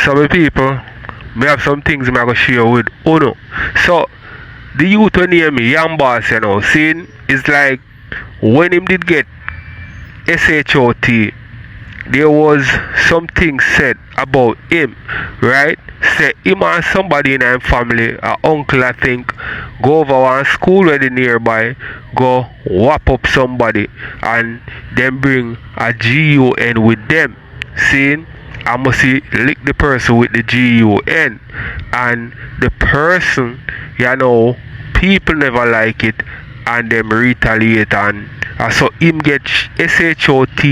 So my people, me have some things I'm gonna share with Uno. So the youth when hear me, young boss, you know, seeing it's like when him did get SHOT, there was something said about him, right? Say him and somebody in his family, a uncle I think, go over one school where they nearby, go whop up somebody and then bring a GUN with them. Seeing I must see lick the person with the GUN, and the person, you know, people never like it and them retaliate, and so him get SHOT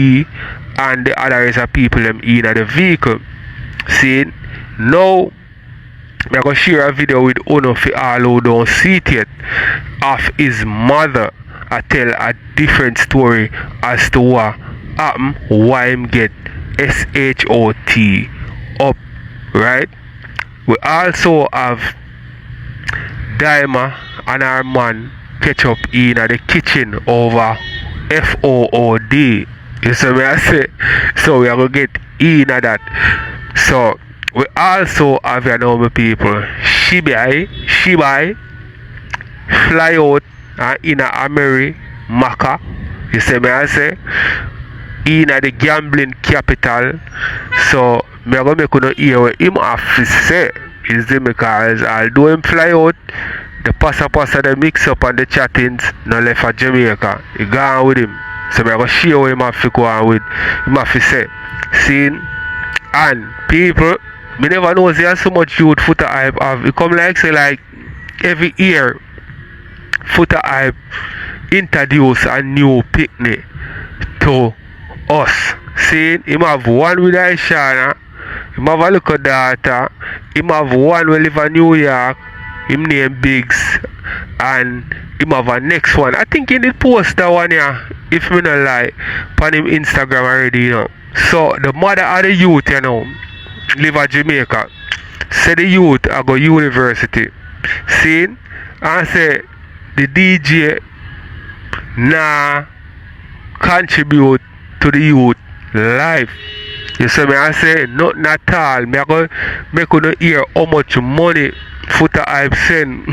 and the other is a people them in the vehicle. See, now I'm gonna share a video with Uno for all who don't see it yet of his mother. I tell a different story as to what happened, why him get SHOT up, right? We also have Dyema and our man catch up in the kitchen over F00D. You see me I say? So we are going to get in that. So we also have your normal people. Shibai fly out in a Maca. You see me I say? In the gambling capital. So me are going to make you hear what him have to say. Is it because although him fly out, the passa the mix up and the chattings no left for Jamaica. He gone with him. So I'm going to share what him have to go on with. Him have to say. Seeing and people, me never know there's so much youth Foota hype have. It come like say like every year Foota hype introduce a new picnic to us. Seeing him have one with Aishana, him have a little daughter, him have one who live in New York, him name bybz, and him have a next one. I think he did post that one here, if me not lie, on him Instagram already, you know. So the mother of the youth, you know, live in Jamaica. Say the youth I go university. See, and say the DJ nah contribute to the youth life. You see me I say nothing at all. Me I go make you hear how much money Foota hype send.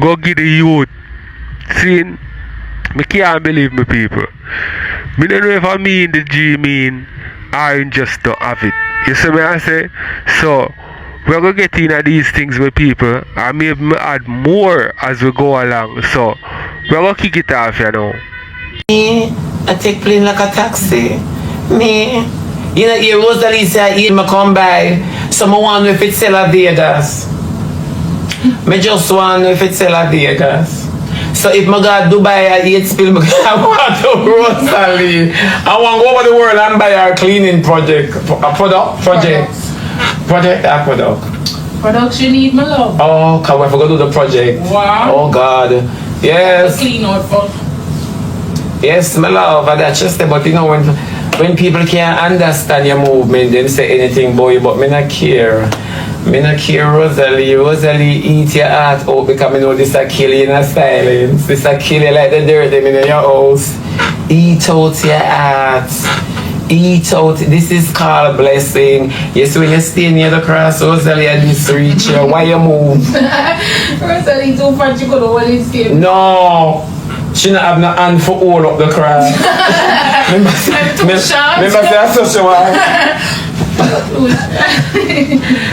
Go give the youth. See, me can't believe me people. Me don't know if I mean the G mean or just don't have it. You see me I say? So we're gonna get into these things with people and maybe add more as we go along. So we're gonna kick it off, you know. Me, I take plane like a taxi. Me, you know, here Rosealee say I come by. So I want if it's sell a Vegas. Me just want if it's sell a Vegas. So if I go to Dubai I eat spill, I want to Rosealee. I want to go over the world and buy a cleaning project. A product? Products you need, my love. Oh, can we forgot to do the project? Wow. Oh God. Yes. Clean out for. Yes, my love, and that's just but you know when people can't understand your movement, they say anything boy, but me not care. Me not care, Rosealee. Rosealee eat your heart out because me know this a kill you in a silence. This a kill you like the dirt them in your house. Eat out your heart. Eat out. This is called blessing. Yes, when you stay near the cross, Rosealee and this reach you. Why you move? Rosealee too fat, you could always stay. No. She not have no hand for all up the cross. Remember say I such a one.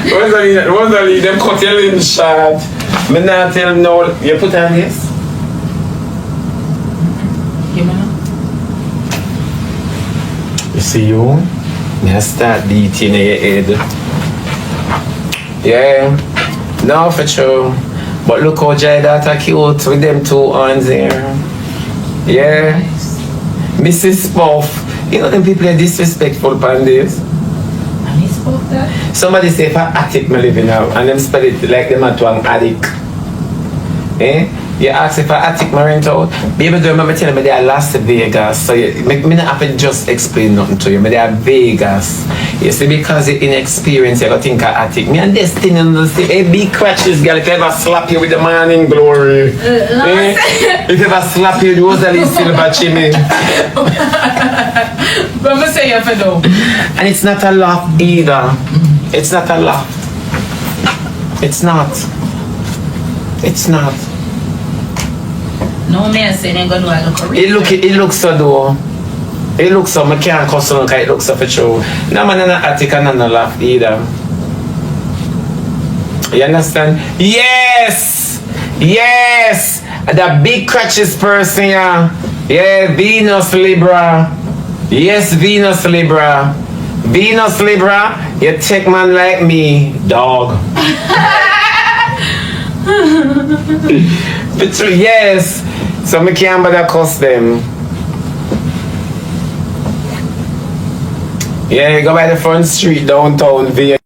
Rosealee, them cut your little short. Me not tell them no. You put on this? Give me now. You see you? Me start beating in your head. Yeah. No, for sure. But look how Jayden cute with them two hands there. Yeah. Nice. Mrs. Puff. You know them people are disrespectful upon this. And he spoke that? Somebody say for attic me living now and them spell it like them at one attic. Eh? You ask if I attic my rent out. Baby, do you remember telling me they are Las Vegas? So you make me not have to just explain nothing to you. But they are Vegas. You see, because you're inexperienced, you gotta think of attic. Me and Destiny on the same. Hey, big crutches, girl, if you ever slap you with the morning glory. If you ever slap you, Rosealee silver chimney. But I'm say you for though. And it's not a laugh either. It's not a laugh. It's not. It's not. No man saying ain't gonna do a look It looks so though. It looks so, I can't cuss on it looks so for true. No man in a attic and no laugh either. You understand? Yes! Yes! The big crutches person, yeah. Yeah, Venus Libra. Yes, Venus Libra. Venus Libra, you take man like me, dog. But true, yes. So I can't bother cuss them. Yeah, go by the front street downtown Vegas.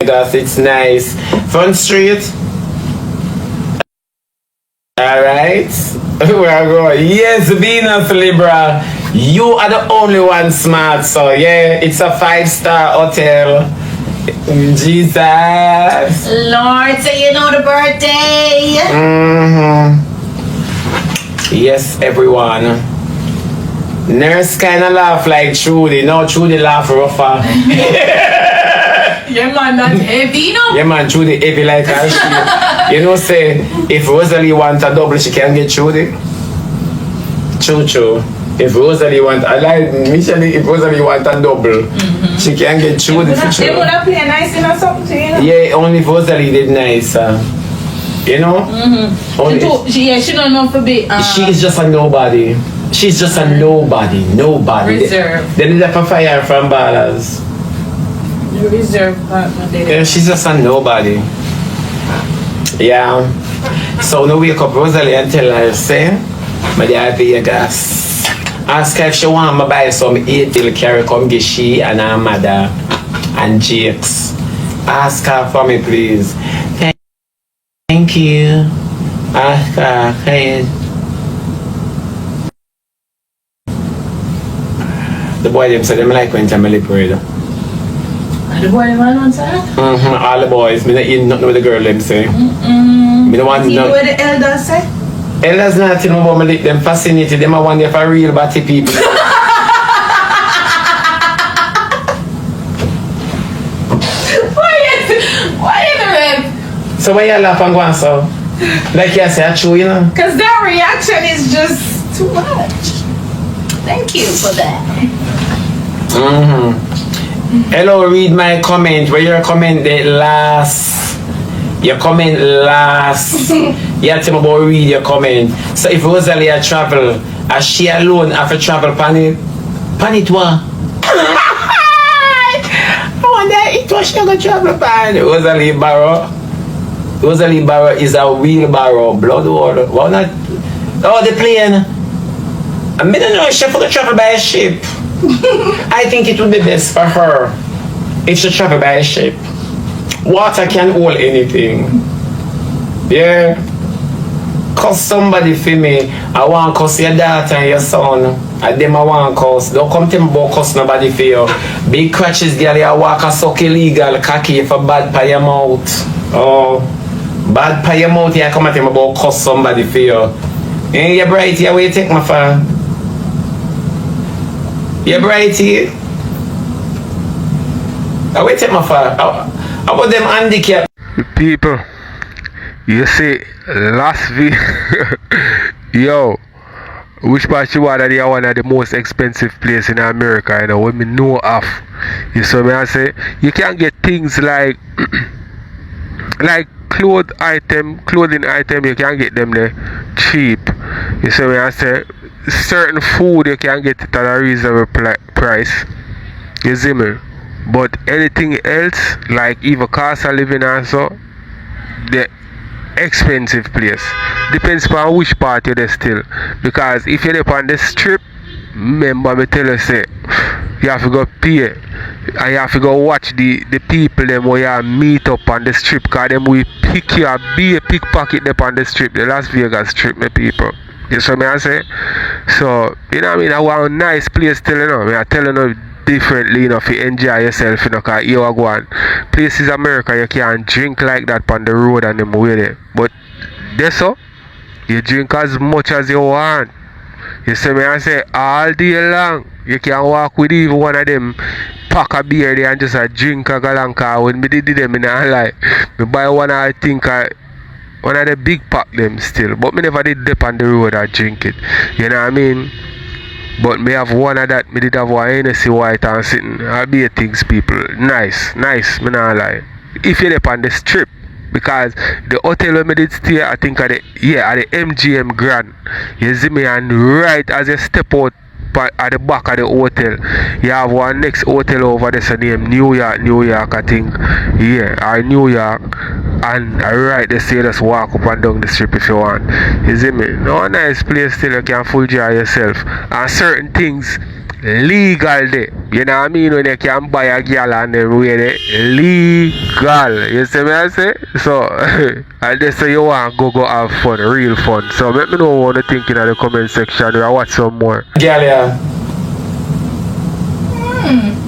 It's nice. Front street. Alright. We're going. Yes, Venus Libra. You are the only one smart. So yeah, it's a 5-star hotel. Jesus. Lord, so you know the birthday. Yes, everyone. Nurse kind of laugh like Trudy. No, Trudy laugh rougher. Your man not heavy, no? Yeah, man, Trudy heavy like her. You know, say, if Rosalie want a double, she can get Trudy. True. If Rosalie want, I like Michelle, if Rosalie want a double, she can get Trudy for They sure. would have played nice in or something too, you know? Yeah, only if Rosalie did nice. You know? Only She don't know for be. she is just a nobody. She's just a nobody. Reserve. They need a fire from ballers. The reserve partner. Yeah, she's just a nobody. Yeah. So no wake up Rosalie and tell her, say, my dad Vegas. Ask her if she want me buy some 8 till carry come get she and her Mada and Jakes. Ask her for me please. Thank you. Ask her, hey. The boy them say them like when time I lip read. The boy man on side? All the boys, me not eat nothing with the girl them say. Me don't want See no. what the elders say? Elders nothing about me lick them fascinated. Them a want there for real batty people. Why you the red? So why you laugh and go on so? Like you say, I true, you know? Because that reaction is just too much. Thank you for that. Hello, read my comment. Where your comment the last? Your comment last. You have to about read your comment. So if Rosalie a travel, as she alone have to travel pan it what? I wonder it was she gonna travel pan. Rosalie Barrow is a wheelbarrow, blood water. Why not? Oh, the plane. I don't know if she could travel by a ship. I think it would be best for her if she travel by a ship. Water can hold anything. Yeah. Cause somebody for me. I want to cuss your daughter and your son. And them I want to cuss. Don't come to me about cuss nobody for you. Big crutches girl, you walk a suck illegal cocky for bad by your mouth. Oh. Bad by your mouth, you come at him about cuss somebody for you. And you're bright here, where you take my phone? You're bright here. I will take my phone. How about them handicap? People, you see, last week, yo, which part you are that they are one of the most expensive place in America, you know, when me know of. You see me I say, you can get things like, like clothing item, you can get them there cheap. You see me I say, certain food you can get it at a reasonable price. You see me? But anything else, like even cost of living also, the expensive place. Depends on which part you're there still. Because if you're on the strip, remember me tell you say, you have to go pay. And you have to go watch the people them where you meet up on the strip, because them will pick you up, be a pickpocket up on the strip, the Las Vegas strip, my people. You see me I say? So, you know what I mean? I want a nice place still, you know. I tell you differently, you know, if you enjoy yourself, you know, because you are going. Places America, you can't drink like that on the road and them way there. But that's so, you drink as much as you want. You see me I say, all day long, you can walk with even one of them pack of beer there and just a drink a galanka. When me did them, me not lie. Me buy one, I think one of the big pack them still. But me never did dip on the road and drink it. You know what I mean? But me have one of that. Me did have one NSC white and sitting. I be things, people. Nice. Me not lie. If you're on the strip. Because the hotel where me did stay, I think at the MGM Grand. You see me, and right as you step out at the back of the hotel, you have one next hotel over there, so named New York, I think. Yeah, or New York. And right there, say just walk up and down the strip if you want. You see me? No nice place still, you can full enjoy yourself. And certain things legal there. You know what I mean? When you can buy a girl and then wear it legal. You see me I say? So and they say you want to go have fun, real fun. So let me know what you think in the comment section or watch some more. Girl, yeah.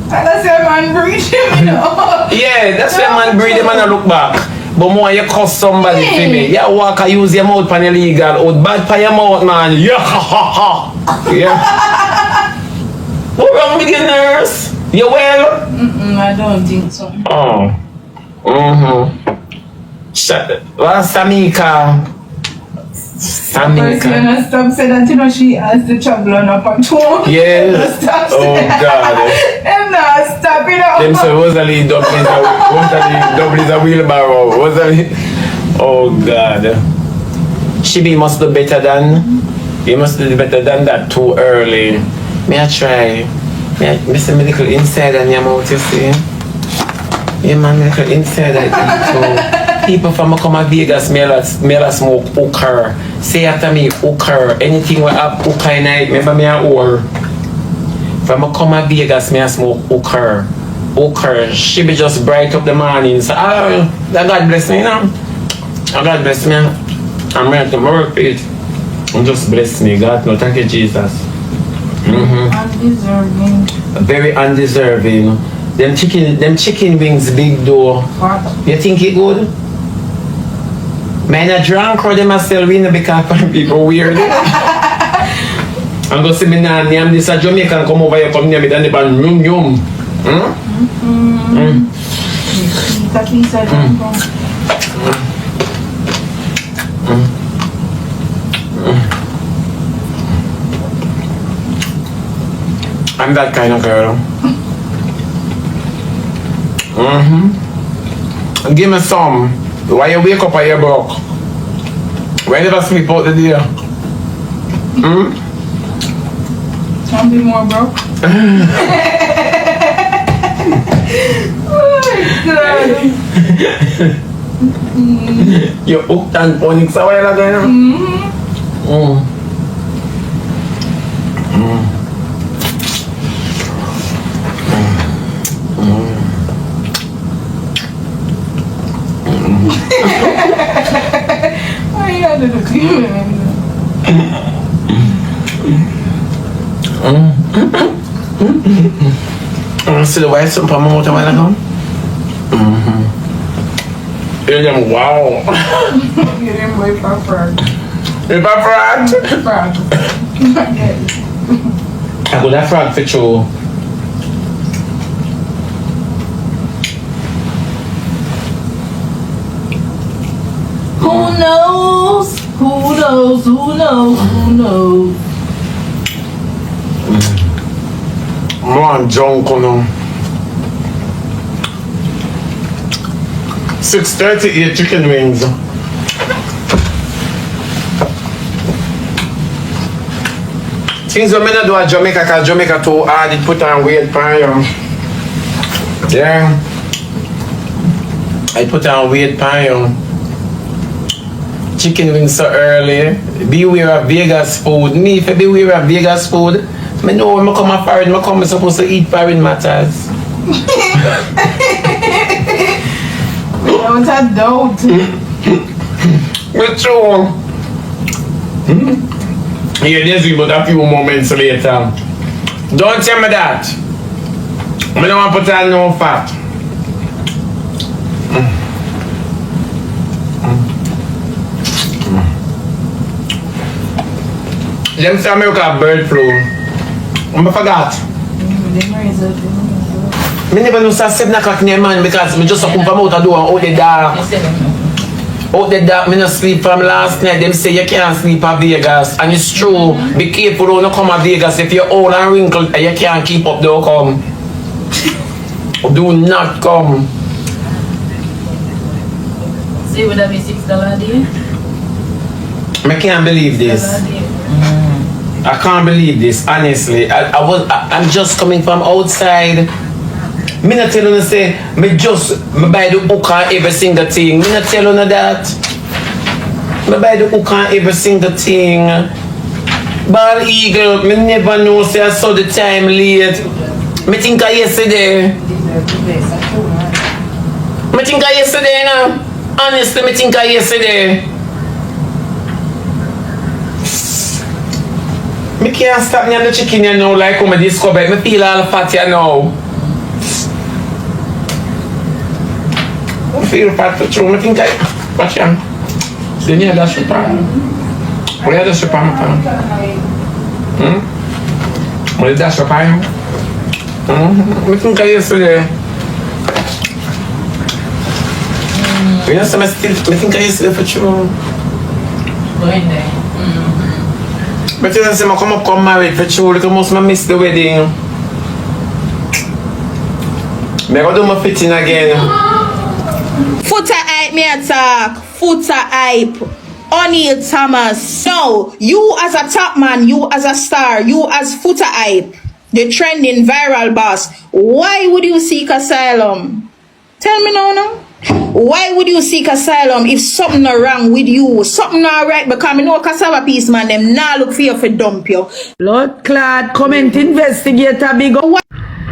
That's your man breed him, you know. Yeah, that's when man breed him and I look back. But more you cuss somebody for me. You walk and use your mouth pan illegal. Out bad pan your mouth, man. Yeah, ha ha ha. Yeah. What wrong with your nurse? You well? I don't think so. Oh. Shut it. Well, Samika. First, you know, stop saying that, you know, she has the trouble on up on two. Yes. Stop Oh, God. Them not stop, you know. Them say Rosealee double is a wheelbarrow. Rosealee. Oh, God. She must do better than. You must do better than that too early. May I try? Me say me little inside and your mouth, you see? Yeah, man, little inside I eat too. People from come to Vegas, me a smoke hooker. Say after me, hooker. Anything we have hooker in it, remember me a whore. From come to Vegas, me a smoke hooker. Hooker. She be just bright up the morning. So, God bless me, you know? God bless me. I'm ready to work it. Just bless me, God. No, thank you, Jesus. Undeserving. Very undeserving. Them chicken wings big though. What? You think it good? Man, I drunk or them a sell winner because people weird. I'm going to say me nah name this a Jamaican come over here come near me and they ban yum. That piece of I'm that kind of girl. Give me some. Why you wake up and you broke? Why you never sleep out the day? Can't be more broke. Oh my God. You hooked and phonics a while ago. Why you gotta do the See the white some from out a while ago? Hear them wow. Get him away from frog. If I frog? Frog. I go that frog for you. Who knows? Who knows? Who knows? Who knows? Man, junk on them. 6:38 chicken wings. Things when I do at Jamaica, because Jamaica too hard, it put on weight pan you. Yeah. I put on weight pan you. Chicken wings so early. Beware of Vegas food. Me, if I beware of Vegas food, I know when I come to foreign, I'm supposed to eat foreign matters. Don't have doubt. What's wrong? Yeah, there's but a few moments later. Don't tell me that. I don't want to put on no fat. Them say America bird flu. I forgot. Me never know say 7 o'clock near man because me just come from out the door and out the dark. Out the dark, me not sleep from last night. Them say you can't sleep at Vegas. And it's true. Be careful don't come at Vegas. If you're old and wrinkled and you can't keep up, don't come. Do not come. So would that be $6 a day? I can't believe this. I can't believe this, honestly. I'm just coming from outside. Me not tell you say, me buy the hook on every single thing. Me not tell you that. Me buy the hook on every single thing. Bald eagle, me never know say I saw the time late. Me think I yesterday. Me think I yesterday now. Honestly, me think I yesterday. Me can't stop me on the chicken you know like when I discover it. Me feel all fat you know. I feel fat for true. Me think I... Watch him. Then you dash your pan. What you dash your pan? What you dash your pan? Me think I yesterday. You know some still... Me think I yesterday for true. Going there. But you know say I come married for true. Because most of miss the wedding. Me go do my fitting again. Foota hype me attack. Foota hype. O'Neal Thomas. No, you as a top man, you as a star, you as Foota hype, the trending viral boss. Why would you seek asylum? Tell me now. Why would you seek asylum if something not wrong with you? Something not right because me know cassava piece man them now look for you for dump you. Lord Clad, comment investigator big up.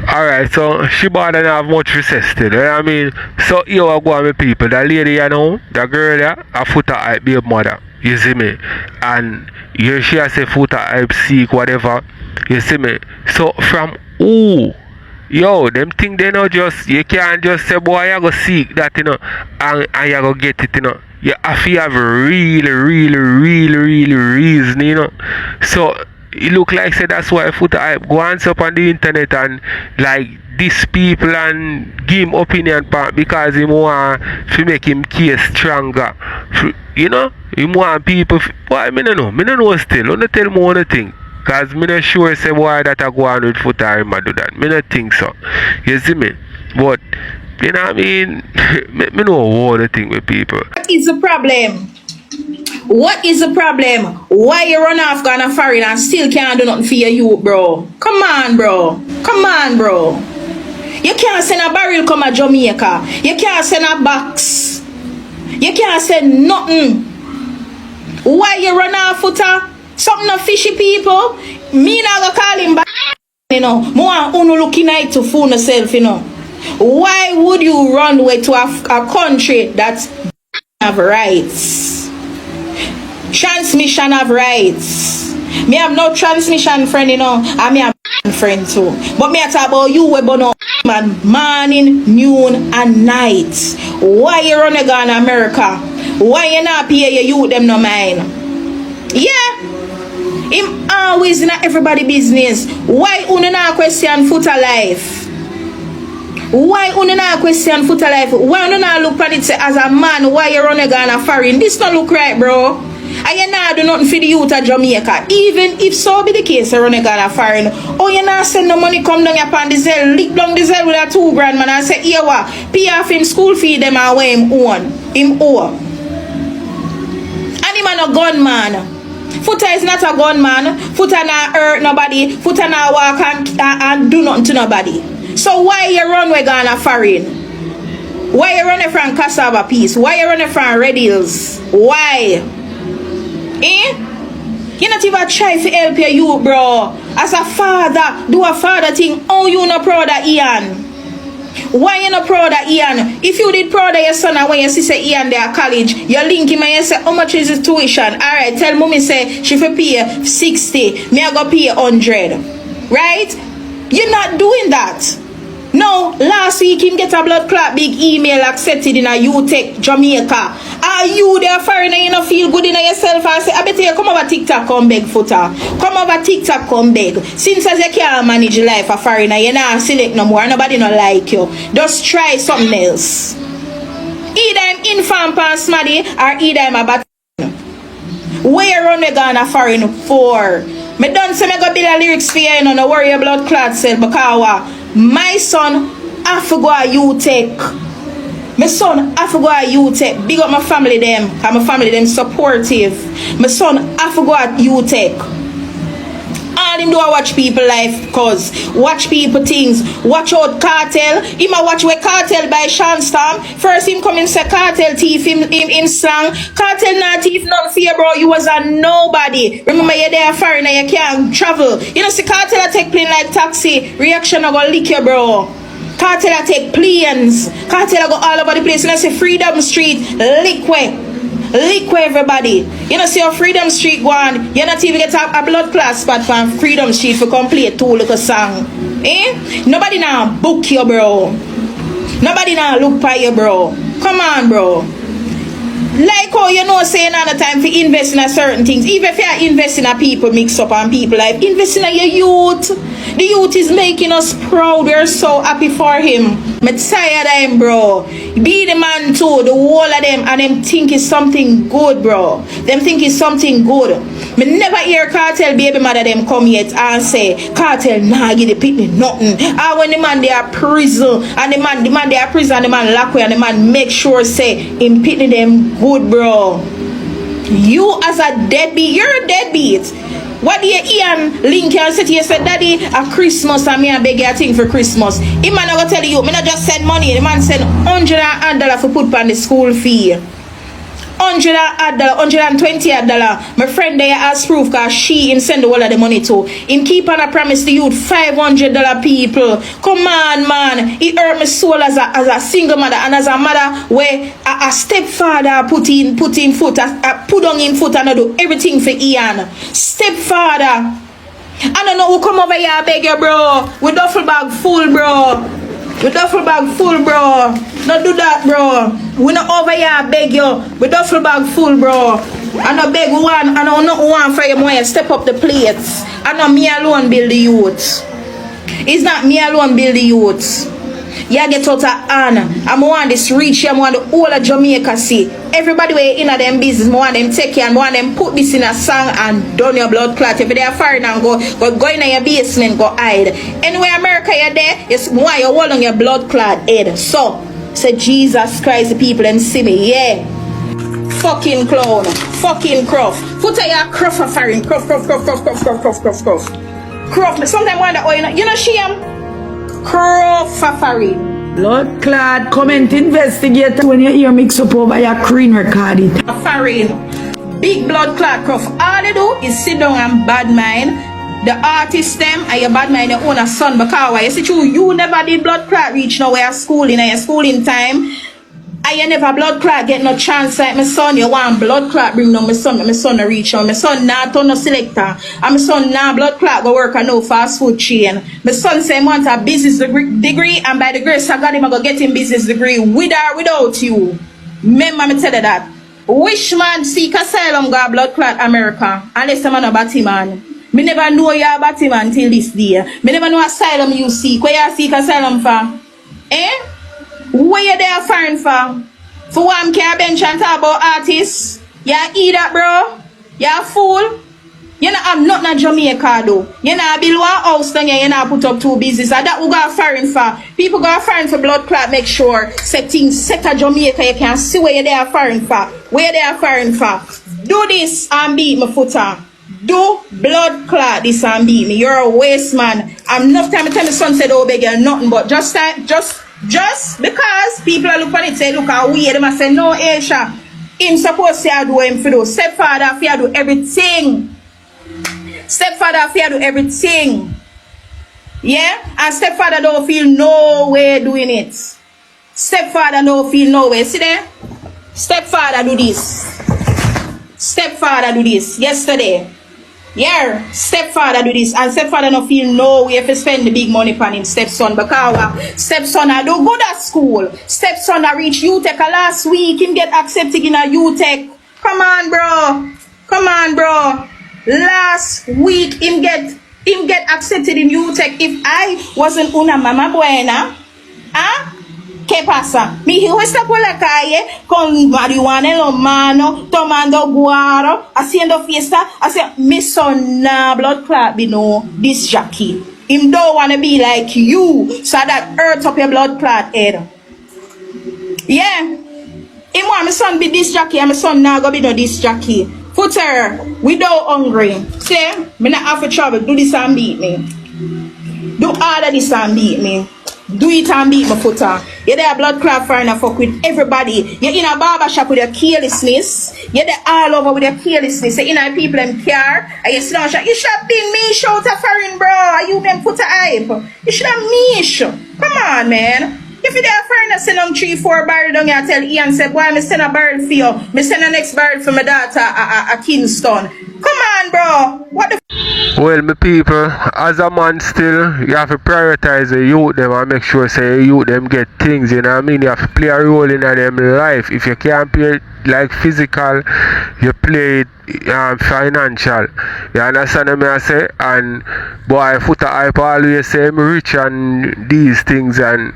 Alright, so she bother not have much resisted, you know what I mean? So here I go on with people, that lady you know, that girl there, a Foota hype babe mother, you see me? And you she say Foota hype seek whatever, you see me? So from who? Yo, them thing they know just, you can't just say boy you go seek that you know, and you go get it you know. You have to have a really reason, you know. So it look like say that's why Foota hype go on up on the internet and like diss people and give him opinion part because he want to make him case stronger. You know? He want people why me no know still. Don't tell me one thing. Cause me not sure say why that I go on with Foota hype do that. Me not think so. You see me? But you know what I mean? me know one thing with people. What is the problem? What is the problem? Why you run off Ghana foreign and still can't do nothing for your youth, bro? Come on, bro. You can't send a barrel come to Jamaica. You can't send a box. You can't send nothing. Why you run off Foota? Something of fishy people. Me not gonna call him back. You know, more uno looking at to fool yourself, you know. Why would you run away to a country that have rights? Transmission of rights. Me have no transmission friend, you know. And me have friend too. But me talk about you we born man morning, noon, and night. Why you run again in America? Why you not pay your youth them no mind? Yeah. Him always in everybody business. Why you not question Foota life? Why you not question Foota life? Why you not look at it as a man? Why you run again a foreign? This don't look right, bro. And you not do nothing for the youth of Jamaica. Even if so be the case, you run a Ghana foreign. Oh, you not send no money come down upon the Zell, lick down the Zell with a $2 grand man and say, here what? Pay off him school fee them and where him own. Him owe. And him a no gunman. Foota is not a gunman. Foota not hurt nobody. Foota not walk and do nothing to nobody. So why you run with Ghana foreign? Why you running from cassava piece? Why you running from Red Hills? Why? Eh? You not even try to help your youth, bro. As a father, do a father thing. Oh, you not proud of Ian? Why you not proud of Ian? If you did proud of your son and when you see say Ian there at college, you link him and you say, how much is his tuition? Alright, tell mommy say she for pay 60. Me I go pay 100. Right? You're not doing that. Now, last week him get a blood clot big email accepted in a UTech Jamaica. Are you there foreigner, you know feel good in yourself and say, I bet you come over TikTok come beg Foota. Come over TikTok come beg. Since as you can't manage life a foreigner, you not select no more, nobody no like you. Just try something else. Either I'm infant pants smaddy or either I'm a bat. Where run we gonna foreign for? Me done say me go build a lyrics for you, you know, no worry your blood clot cell because my son have to go a UTech. My son have to go a UTech. Big up my family them. Cause my family them supportive. My son have to go at UTech. All him do I watch people life cause watch people things. Watch out Kartel. Him a watch where Kartel by Sean Storm. First him come him say Kartel thief him slang. Kartel not thief none fear bro. You was a nobody. Remember you're there foreigner you can't travel. You know see Kartel a take plane like taxi. Reaction a go lick you bro. Kartel a take planes. Kartel a go all over the place. You know see Freedom Street liquid. Liquid everybody. You know see your Freedom Street go on. You not even get a blood clot spot from Freedom Street for complete 2 little song. Eh? Nobody now book you bro. Nobody now look for you bro. Come on bro. Like how you know saying all the time for invest in a certain things. Even if you are investing in a people mix up and people life, invest in your youth. The youth is making us proud. We're so happy for him. I'm tired of him, bro. Be the man too, the whole of them, and them think it's something good, bro. Them think it's something good. Me never hear Kartel baby mother them come yet and say Kartel nah give the picnic nothing. And when the man they are prison and the man they are prison and the man lock away and the man make sure say him picnic them good, bro. You as a deadbeat, you're a deadbeat. What do you Ian Lincoln said to you? Said, Daddy, at Christmas, and me a beg you a thing for Christmas. He man not tell you, me not just send money. The man send $100 for put on the school fee. $120. My friend there has proof because she him send all of the money to. Him keep on a promise to youth $500 people. Come on, man. He hurt my soul as a single mother and as a mother where a stepfather put in foot, put on in foot and do everything for Ian. Stepfather. I don't know who come over here beg you, bro. With duffel bag full, bro. With duffel bag full, bro. Not do that, bro. We not over here beg you. With duffel bag full, bro. I not beg one. I know not one for you more. Step up the plates. I know me alone build the youth. It's not me alone build the youth. You get out of hand. I want this reach. I want the whole of Jamaica see. Everybody way in them business. I want them take you and I want them put this in a song and done your blood clot. If they are foreign and go in your basement, go hide. Anyway, America you're there, it's why you hold on your blood clot head. So, say Jesus Christ, the people and see me, yeah. Fucking clown. Fucking cruff. Foota your cruff for foreign. Cruff. Sometimes I wonder, oh, you know shame? Crofafari. Blood clot, comment investigate when you hear mix up over your screen record it. Farin. Big blood clot cruff. All they do is sit down and bad mind the artist them and you bad mind your own son because you see true you never did blood clot reach nowhere schooling and your schooling time. And you never blood clot get no chance like my son. You want blood clot bring no my son to reach on. My son not turn no selector. And my son now blood clot go work on no fast food chain. My son say he want a business degree and by the grace of God him go get him business degree with or without you. Remember me tell you that. Which man seek asylum go blood clot America unless the man a batty man. Me never know you a batty man till this day. Me never know asylum you seek. Where you seek asylum for? Eh? Where you there foreign for? For one care bench and talk about artists? You eat that, bro? You a fool? You not have nothing in Jamaica though. You not build one house down here, you not put up 2 business. And that we go foreign for. People go foreign for blood clot, make sure set things set a Jamaica, you can see where you there foreign for. Where you there foreign for. Do this and beat my Foota. Do blood clot this and beat me. You're a waste man. I'm enough time to tell my son said oh beg you nothing but just because people are looking at it say look how weird them and say no Aisha him supposed to do him for those stepfather fear do everything. Stepfather fear do everything. Yeah? And stepfather don't feel no way doing it. Stepfather don't feel no way. See there? Stepfather do this. Stepfather do this yesterday. Yeah, stepfather do this, and stepfather no feel no way if he spend the big money on him stepson, because stepson I do good at school. Stepson I reach UTech last week, him get accepted in a UTech. Come on, bro. Come on, bro. Last week him get accepted in UTech. If I wasn't una mama buena, ¿qué pasa? Mi hijo está por la calle con marihuana en los manos, tomando guaro, haciendo fiesta, mi son blood clot be no this Jackie. Him don't wanna be like you, so that hurt up your blood clot head. Yeah. Him want my son be this Jackie, and my son now go be no this Jackie. Foota, we don't hungry. See, me not have a trouble. Do this and beat me. Do all of this and beat me. Do it and beat my Foota. You're there blood clot for and fuck with everybody. You're in a barber shop with your carelessness. You're there all over with your carelessness. You're in a people in car. And you sit down and shout, you should have been me shout a foreign, bro. Are you them Foota hype? You should have me show. Come on, man. If you there foreign, send them 3-4 barrel down here, I tell Ian, say, boy, me send a barrel for you. Me send the next barrel for my daughter at Kingston. Come on, bro. What the Well, my people, as a man still, you have to prioritize the youth them and make sure say the youth them get things, you know what I mean? You have to play a role in them life. If you can't play it like physical, you play it financial. You understand what I say? And boy, Foota hype always say I'm rich and these things, and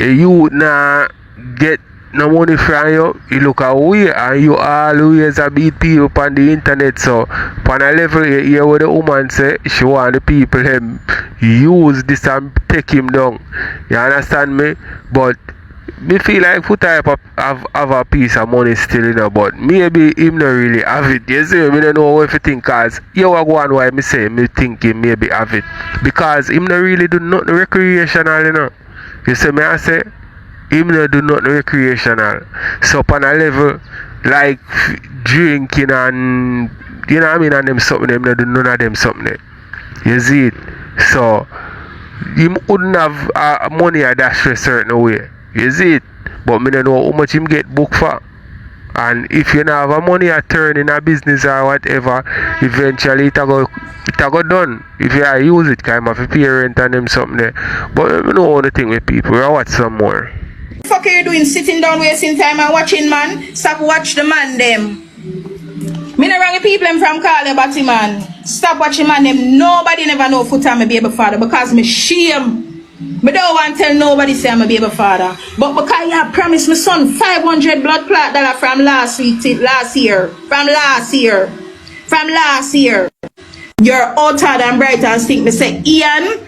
you nah get no money from you, you look away and you always a beat people on the internet. So on a level you hear what the woman say, she want the people them use this and take him down. You understand me? But me feel like Foota have a piece of money still, you know, but maybe him not really have it. You see, me don't know what you think, cause you are one why me say me think him maybe have it. Because him not really do nothing recreational, you know. You see me I say him not do nothing recreational. So on a level like drinking and you know what I mean, and them something, them not do none of them something. You see it? So him wouldn't have money a dash a certain way. You see it? But me don't know how much him get booked for. And if you don't have a money a turn in a business or whatever, eventually it go done. If you use it, kind of a parent and them something there. But I don't want to think with people. I watch some more. fuck are you doing sitting down wasting time and watching man? Stop watch the man them. Me no wrong people them from call you batty man. Stop watching man them. Nobody never know Foota my baby father because me shame. Me don't want to tell nobody say I'm a baby father. But because you promised my son $500 blood clot dollar from last year. From last year. You're outer than bright and stink. Me say, Ian,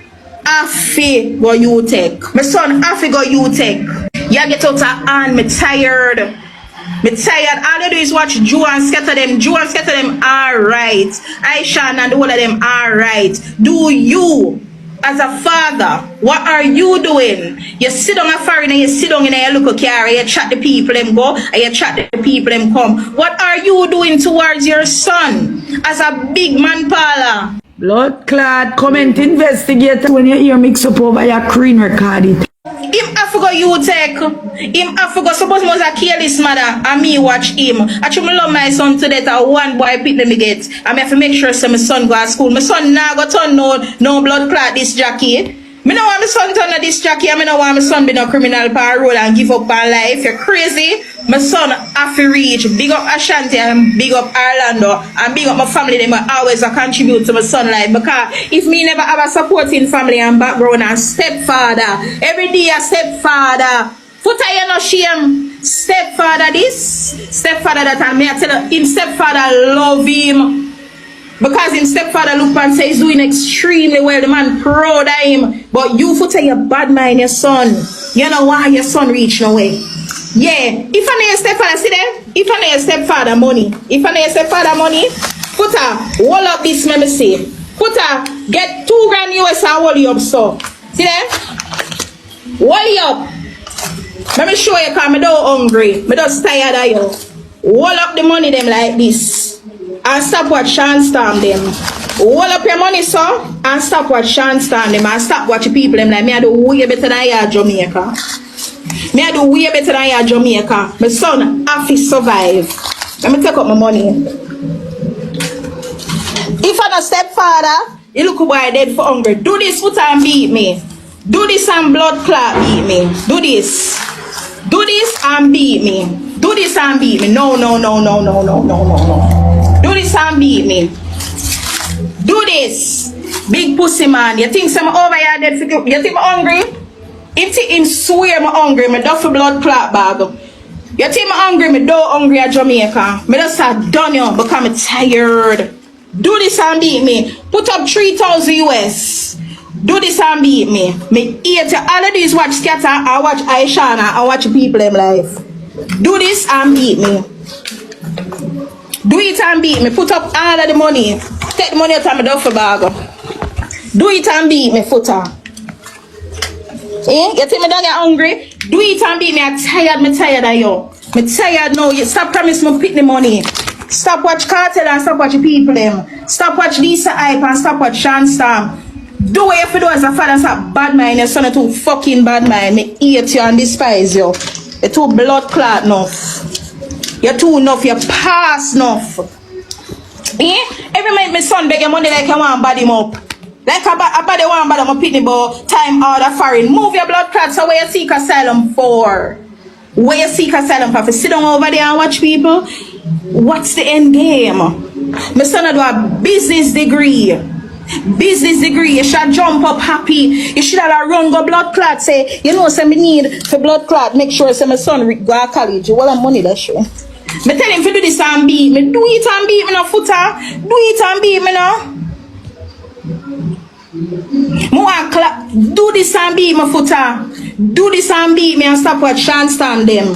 Afi go you take. My son Afi go you take. You get out of hand, me tired. All you do is watch Jew and scatter them. Jew and scatter them alright. Aisha and all of them alright. Do you, as a father, what are you doing? You sit on a foreign and you sit down in a local car and you chat the people them go and you chat the people them come. What are you doing towards your son as a big man parlor? Blood clot, comment investigator when you hear mix up over your screen record it. Him I forgot you take. Him I forgot suppose was a careless mother and me watch him. Actually love my son to death and one boy pick them get. I have to make sure so my son go to school. My son now go turn no blood clot this Jackie. Me no want my son turn to this Jackie and me no want my son be no criminal parole and give up on life. You're crazy. My son have to reach. Big up Ashanti and big up Orlando and big up my family. They will always contribute to my son life. Because if me never have a supporting family and background and stepfather, every day a stepfather. Foota you no shame. Stepfather this, stepfather that, and me I tell him stepfather love him. Because him stepfather look and say he's doing extremely well. The man proud of him. But you Foota you bad mind your son. You know why your son reach no way. Yeah, if I know your stepfather, see there? If I know your stepfather money, Foota, hold up this, let me see. Foota, get $2,000 US and hold you up, so. See there? Hold you up. Let me show you, because I'm not hungry. I'm just tired of you. Hold up the money them like this. And stop watch Sean Storm them. Hold up your money, so. And stop watch Sean Storm them. And stop watch people them like me. I do way better than you, Jamaica. Me I do way better than you, Jamaica. My son have to survive. Let me take up my money. Him son a stepfather. You look boy dead for hungry. Do this foot and beat me. Do this and blood clot beat me. Do this. Do this and beat me. Do this and beat me. No. Do this and beat me. Do this. Big pussy man. You think some over here dead for you? You think I'm hungry? If him swear I'm hungry, me do for blood clot bag. You think I'm hungry, me do hungry at Jamaica. Me just start done you because I'm tired. Do this and beat me. Put up 3,000 US. Do this and beat me. Me eat all of these watch Scatter, I watch Aishana, I watch people in life. Do this and beat me. Do it and beat me. Put up all of the money. Take the money out of my duffel bag. Do it and beat me, Foota. Eh? You think me don't get hungry? Do it and beat me. I'm tired. Me tired of you. Me tired now. You stop promising me pick the money. Stop watch Kartel and stop watch people them. Stop watch Lisa Hype and stop watch Sean Storm. Do what you have to do as a father and stop bad mind. Your son is too fucking bad mind. Me hate you and despise you. You're too blood clot enough. You're too enough. You're past enough. Eh? Every minute my son beg your money like I want to bad him up. Like a body one bad him up pitney but time order foreign. Move your blood clots so where you seek asylum for. Where you seek asylum for? Sit down over there and watch people. What's the end game? My son do a business degree. Business degree. You should jump up happy. You should have a run go blood clot. Say, you know, say me need for blood clot. Make sure say my son go to college. You want money that show. Me tell him to do this and beat me. Do it and beat me no Foota. Do it and beat me no. Do this and beat me Foota. Do this and beat me and stop watch Sean stand them.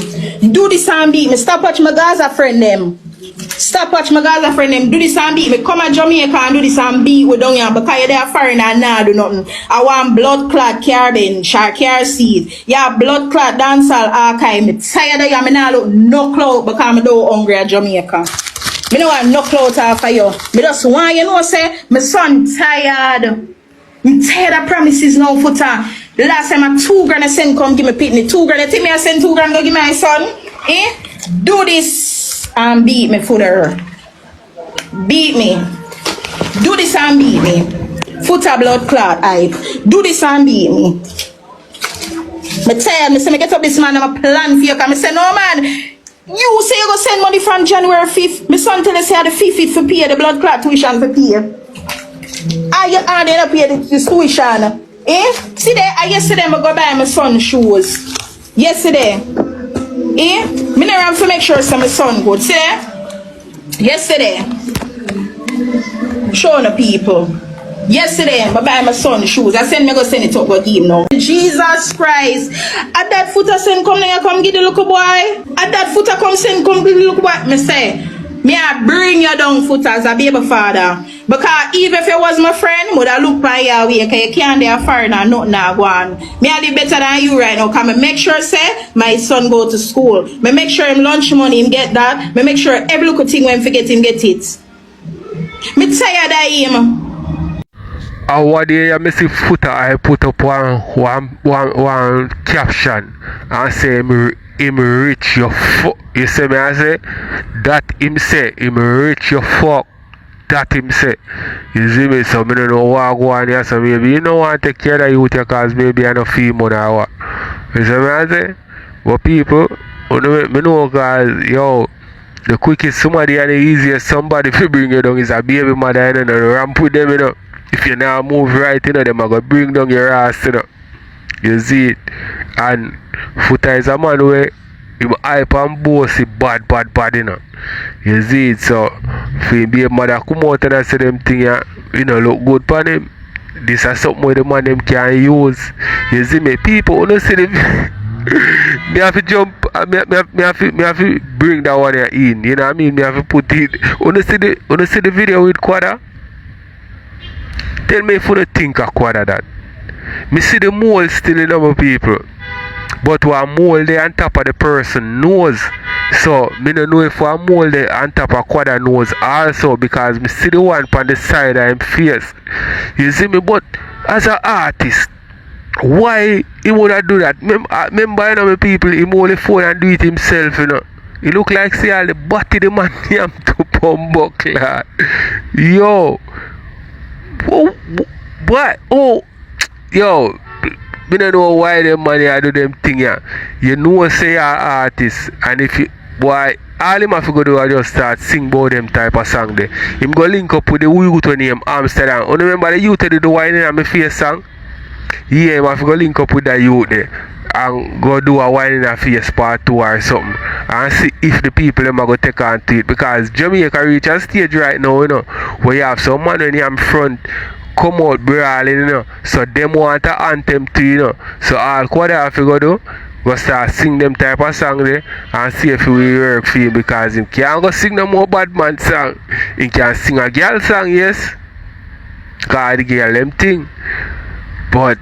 Do this and beat me. Stop watch my Gaza friend them. Stop watch my Gaza friend them. Do this and beat me. Come at Jamaica and do this and beat with down here because you're there foreign and nah do nothing. I want blood clot carbon, shark car seed. Yeah, blood clot dancehall archive. Me tired of you. Me nah look no clout because I'm do hungry at Jamaica. Me no want no clout after you. Me just want you know say my son tired. I'm tired of promises now, Foota. The last time I 2 grand I send come give me pitney. 2 grand. You think me I send 2 grand go give my son? Eh? Do this and beat me, Foota. Beat me. Do this and beat me. Foota blood clot hype. Do this and beat me. Me tired. Me say me get up this man and I plan for you. Cause me say no man. You say you go send money from January 5th. My son tell you say the 5th for pay the blood clot tuition for pay. I ended up here the tuition. Eh? See there, yesterday I go buy my son shoes. Yesterday. Eh? Me never have to make sure my son good. See there? Yesterday. Showing the people. Yesterday I buy my son shoes. I send me go send it up go give him now. Jesus Christ. At that Foota send come there come give the little boy. At that Foota come send come give the little boy. Me say. Me I bring you down Foota as a baby father. Because even if you was my friend, would I look by your way because you can't there foreign and nothing now go on. Me I live better than you right now because I make sure say my son go to school. Me make sure him lunch money him get that. Me make sure every little thing when him forget him get it. Me tired of him. And one day I see Foota I put up one caption and say him rich your fuck. You see me I say that him say him rich your fuck. That him say. You see me, so I don't know what I go on here, so maybe you don't want to take care of you because maybe I don't feel money or what. You see me I say? But people, me know guys, yo, the quickest somebody and the easiest somebody to bring you down is a baby mother, you know, ramp with them, you know. If you now move right, you know, them are going to bring down your ass, you know. You see it. And Foota is a man where him hype and bossy bad, you know. You see it, so for him be a mother come out and say them thing, you know, look good for him. This is something where the man them can use. You see me, people, you know, see them. Me have to jump, me have to bring that one here in, you know what I mean? Me have to put it. You see the video with Quada? Tell me if you don't think of Quada that. Me see the mole still in our people. But one mole there on top of the person nose. So me don't know if one mole there on top of Quada nose also because me see the one on the side of him face. You see me, but as an artist, why he would have do that? Remember you know me people, he only phone and do it himself, you know. He look like see all the body the man him to pump buckler. Yo, What? Oh, yo, me don't know why them money I do them thing yeah. You know say you're an artist, and if you boy, all him have to go do is just start sing about them type of song there. Him go link up with the youth name Amsterdam. You remember the youth did the whining on my face song? Yeah, him have to go link up with that youth there and go do a wine in a face part 2 or something and see if the people them are going to take on to it, because Jamaica reach a stage right now, you know, where you have some man when you am front come out brawling, you know, so them want an anthem to, you know, so all what they have to go do, go start sing them type of song there and see if it will work for you, because he can't go sing no more bad man song, he can sing a girl song, yes, because the girl them thing, but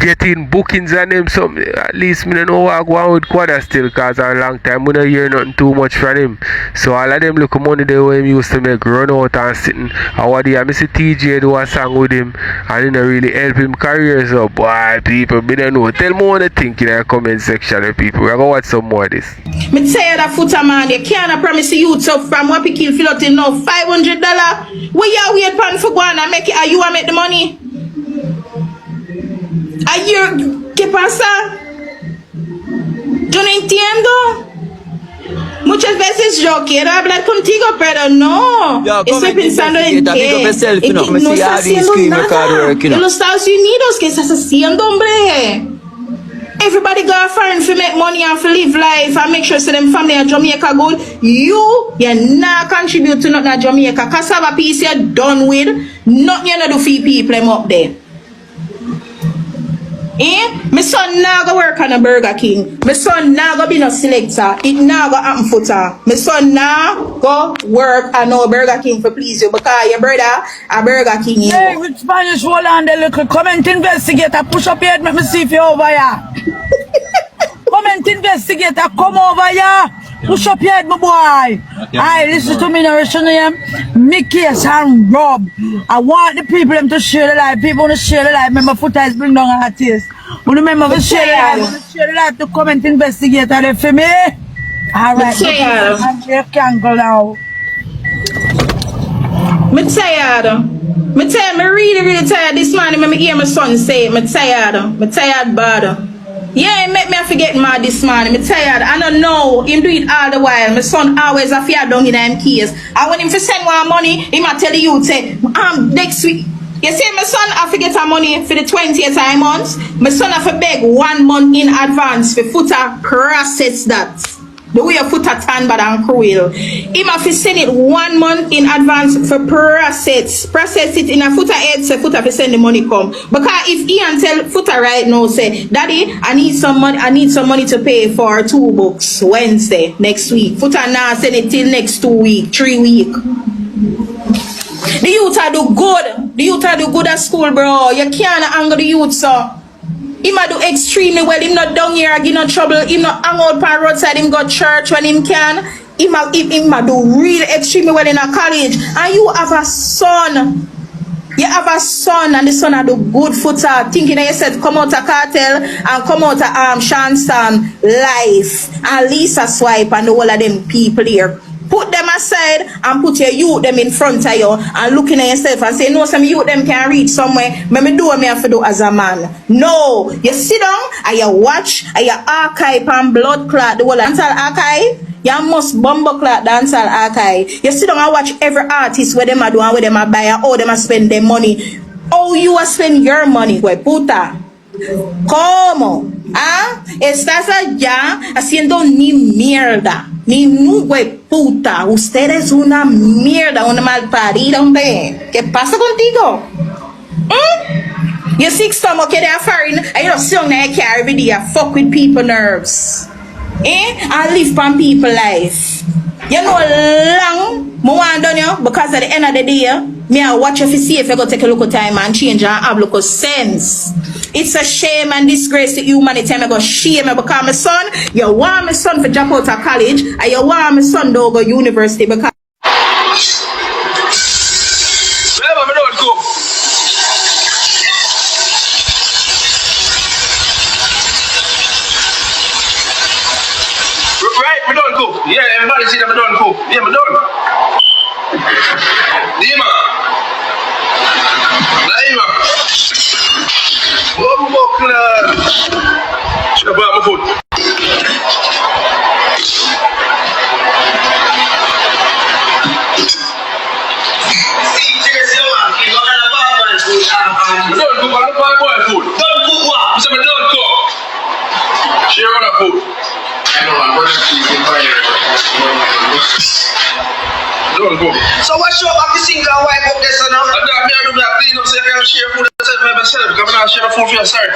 getting bookings and them some, at least me don't know what I go on with Quadda still, because a long time we don't hear nothing too much from him. So all of them look money the way he used to make run out and sitting. And what I see TJ do a song with him and it don't really help him career. So boy, people, me don't know. Tell me what you think in the comment section, people. We're gonna watch some more of this. Me tell you that Foota man, you can't promise the youth up from what people feel out in now $500. Where you wait pan for go and make it, are you make the money? Ayer, ¿qué pasa? Yo no entiendo. Muchas veces yo quiero hablar contigo, pero no. Estoy pensando en que no estás haciendo nada. En los Estados Unidos, ¿qué estás haciendo, hombre? Everybody got foreign to make money and to live life and make sure so them family in Jamaica good. You're not contribute to nothing in Jamaica. Cassava piece you're done with. Nothing you do for people them up there. My son now go work on a Burger King. My son now go be no selector. It now go happen Foota. My son now go work on no Burger King for please you, because your brother a Burger King. Hey, with Spanish hold on the little comment investigator. Push up your head, let me see if you're over here. Comment investigator, come over here. Push up your head, my boy. Alright, listen to me now, me case and Rob. I want the people them to share the life. People want to share the life. Remember, Foota is bring down artists. Remember to share the life. Share the life to comment investigator there for me. Alright, I'm here can go now. Me tired. Me really tired this morning. Me hear my son say, me tired bad. Yeah, it make me forget mad this morning. Me tired. I don't know. Him do it all the while. My son always a fear down in him case. And when him for send one money, he might tell you say, next week. You see, my son have to get her money for the 20th month. My son have to beg 1 month in advance for Foota process that. The way your Foota tan bad and cruel. He have to send it 1 month in advance for process it in a Foota head, so Foota to send the money come. Because if he and tell Foota right now, say, Daddy, I need some money to pay for 2 books Wednesday next week. Foota now send it till next 2 weeks, 3 weeks. The youth are do good. The youth are do good at school, bro. You can't anger the youth, so. He might do extremely well. Him not down here, give no trouble. Him not hang out on roadside. Him go church when him can. He might do really extremely well in a college. And you have a son. You have a son, and the son are do good Foota. Thinking that you said come out of Kartel and come out of Shanston life. And Lisa Swipe and all of them people here. Put them aside and put your youth them in front of you and looking at yourself and say, no, some youth them can reach somewhere. Me do what me have to do as a man. No, you sit down and you watch and you archive and blood clot the whole dancehall archive. You must bumble clot dancehall archive. You sit down and watch every artist where them are doing, where them are buying, how them are spend their money. How you are spend your money, we puta. ¿Cómo? ¿Ah? Estás allá haciendo ni mierda. Ni nube puta. Usted es una mierda, una malparida, hombre. ¿Qué pasa contigo? You sick stomach, you're there foreign, and you don't sit on that car every day, fuck with people nerves. And live on people life. You know long, more done you, because at the end of the day, me I watch if you see if you go take a look at time and change and have look of sense. It's a shame and disgrace to humanity. I go shame because my son, you want my son to drop out of college and you want my son to go university because right, me don't cook. Yeah, everybody see that me don't cook. Yeah, me done. Dyema. foot. Don't cook on the boy food. Don't cook what? So don't cook. Share on the food. I know I'm going to keep it by don't cook. So what's your back to sink and wipe up this or not? I'm not going to clean up so I can share food by myself. Because I'm not sharing food for you. Sorry.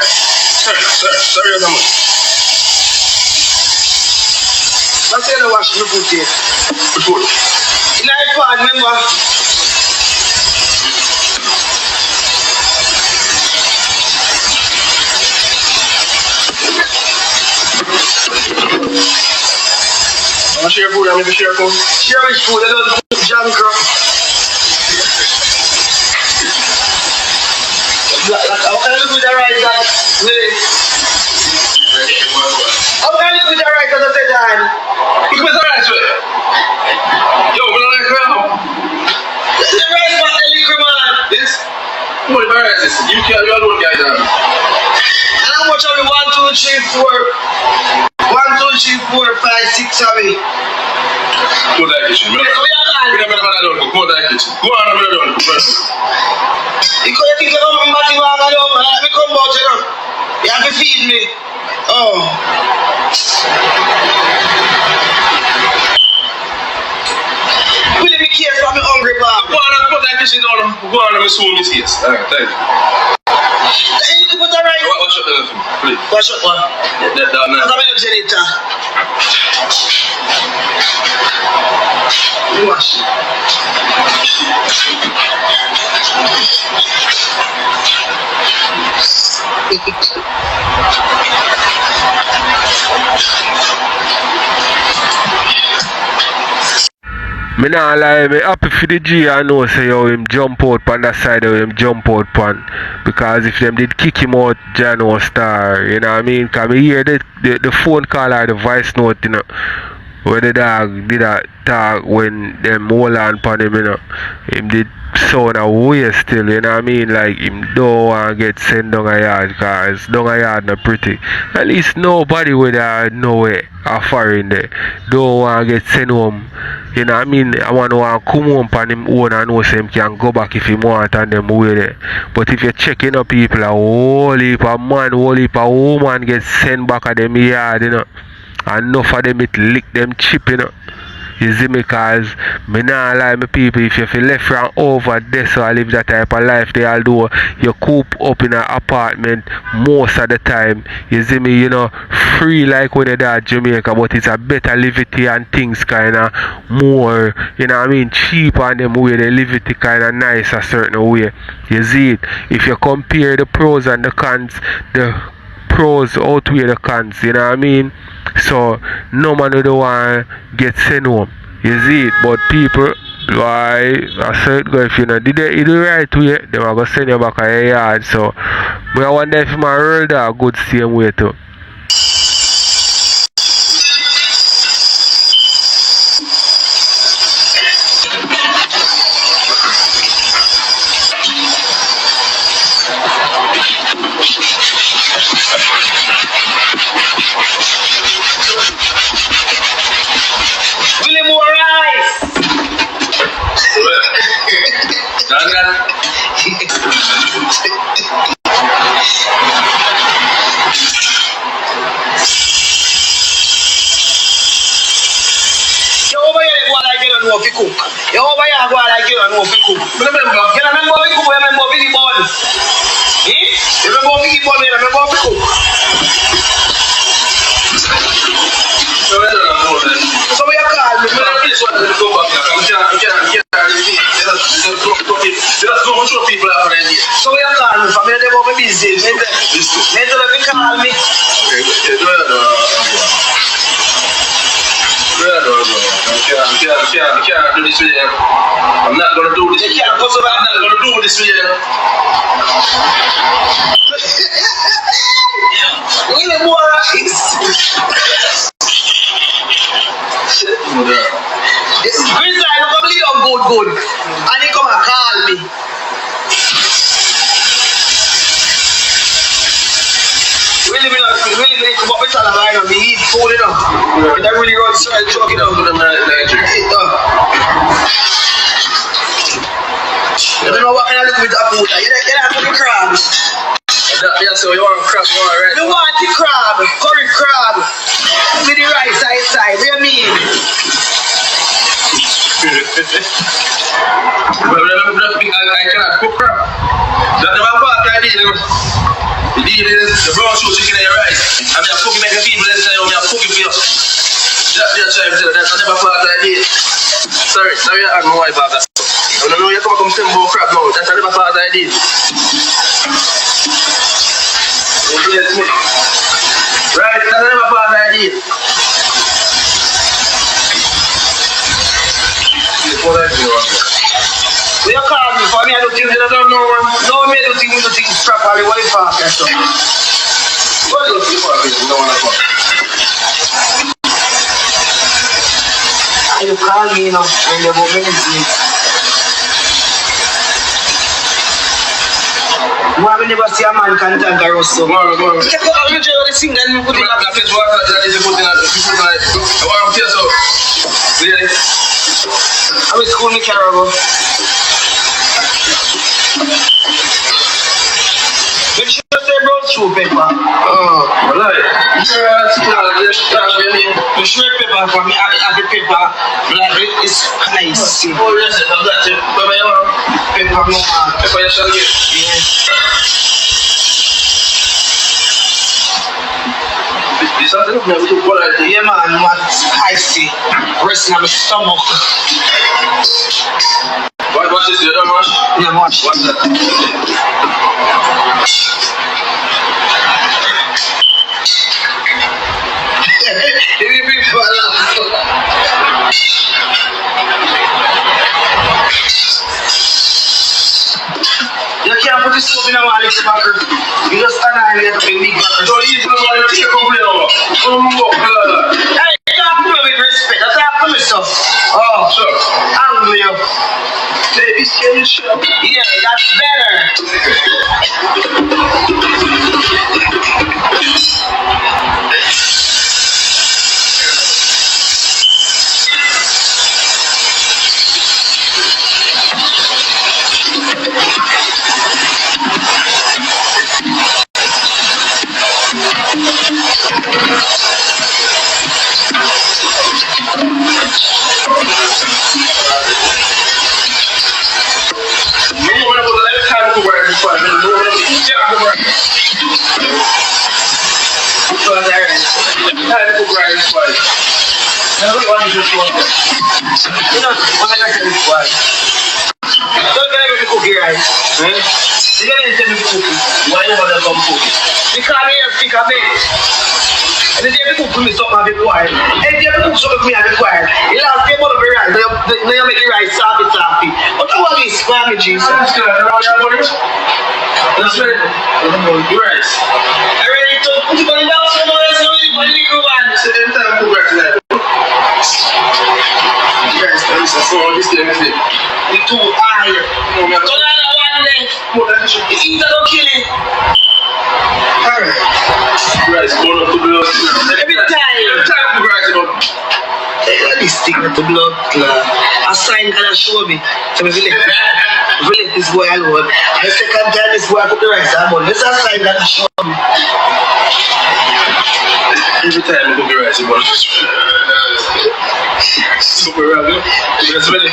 Sorry, I'm not. Let's say I wash the food here. The food. In the iPad, remember? I'm gonna share food, I'm gonna share food. Share which food? I don't cook junk. How can I look with the right that way? How can I look with the right that I said that? Look with the right way. Yo, we don't like crowd. The right part, the liquor man. This? What the right is? You can't, you alone guys down. And how much are we? 1, 2, 3, 4. 1, 2, 3, 4, 5, 6 away. Go to the kitchen. Go on, I'm going to first. You can't think of me, Matty, let me come out, you know. You have to feed me. Oh. Will you be careful? I'm hungry, Bob. Go on, put that kitchen down. Go on, I'm swim his face. Alright, thank you. You can put that right. Wash up the thing, please. Wash up one. That down there. I'm going to janitor. You wash. Me nah lie, me happy for the G. I know say how him jump out on that side of him jump out pan. Because if them did kick him out, Jano star, you know what I mean? Cause me hear the phone call or the voice note, you know, where the dog did that talk when them hold on pan him, you know. Him did sound a way still, you know what I mean? Like him don't want to get sent down a yard cause down a yard not pretty. At least nobody with nowhere or foreign there don't want to get sent home. You know what I mean? I want to come home on him own and know him can go back if he want and them way there. But if you're checking up people, a whole heap of man, whole heap of woman get sent back at them yard, you know. And enough of them it lick them chip, you know. You see me, cause me nah lie me people, if you feel left from over there so I live that type of life they all do, you coop up in an apartment most of the time. You see me, you know, free like when you're there at Jamaica, but it's a better livity and things kinda more, you know what I mean, cheaper and them way they live it kinda nice a certain way. You see it. If you compare the pros and the cons, the pros outweigh the cons, you know what I mean? So no man don't want to get sent home. You see it, but people, why I said if you know did they do the right way, they are gonna send you back a yard. So I wonder if my world are good same way too. You over here go like you know fi cook. Remember fi cook, remember fi the bun. Remember fi the bun, remember fi cook. So we are called me. This one is go back here. Just go show people out there. So we are called me. Family they go be busy. They tell them to call me. I can't do this with you. I'm not going to do this with you. I'm not going to do this with you. Willie more rice. This is green line. I'm going to leave good. And he come and call me. Willie come up with right now. Me eat food, you know. It don't really run so I chuck it out to them You don't know what kind of little bit of food. You don't have to crabs. Yeah, so you want crab, you want right? You want the crab, curry crab. With the rice outside, what do you mean? I cannot cook crab. That's my part I did. The deal is the brown sugar chicken and rice. I mean, I'm cooking making people that say, I'm cooking for you. That's never part I did. Sorry, now you ask my wife about that. I don't know you come from Simbo crab now. That's never part I did. Right, that's never part I did. When you call me for me, I do things that I don't know. No me do things properly. What is fast and stuff? What do you do for me? No one at all. You call me, you know, when you go ministry. Why we never see a man can thank a roast so? Go on. You can go out and the thing then you put it up. That is what that is put in a I want to tell so. Really? I will school me carry Make sure you say brown sugar pepper. Oh, right. The sugar pepper for me, the pepper, like it's nice. Oh, yes, I've got it. Pepper, no man. Pepper, you shall get. Yes. This is something that we do. Yeah, man, what spicy. Resting on my stomach. What's this? You don't wash? Yeah, wash. What's that? You can't put this soap in a wall if you backer. You just stand there and get a big backer. So you don't want to take a couple of Hey, you can't put me with respect. That's how I put myself. Oh, sure. Angry you. Baby, can you show me? Yeah, that's better. Why you want to come cook? Because I have to cook a bit. And the day we cook for me something a bit quiet. And the day we cook something for me a bit quiet. You last day about the rice. Now you make the rice soppy. But you want this for me, Jesus. That's good. That's right. The rice. I ready to put it on the house for my rice. I'm ready for the one. So every time I cook rice like that. Rice, so this thing is it. It's too high. So now one leg. It's either don't kill it. Alright. Rice, burn up the blood. Every time the rice up. This thing with the blood. A sign can show me. So I will let this boy alone. And the second time this boy put the rice on. This is a sign that show me. Every time I put the rice on. Super random. You smell it?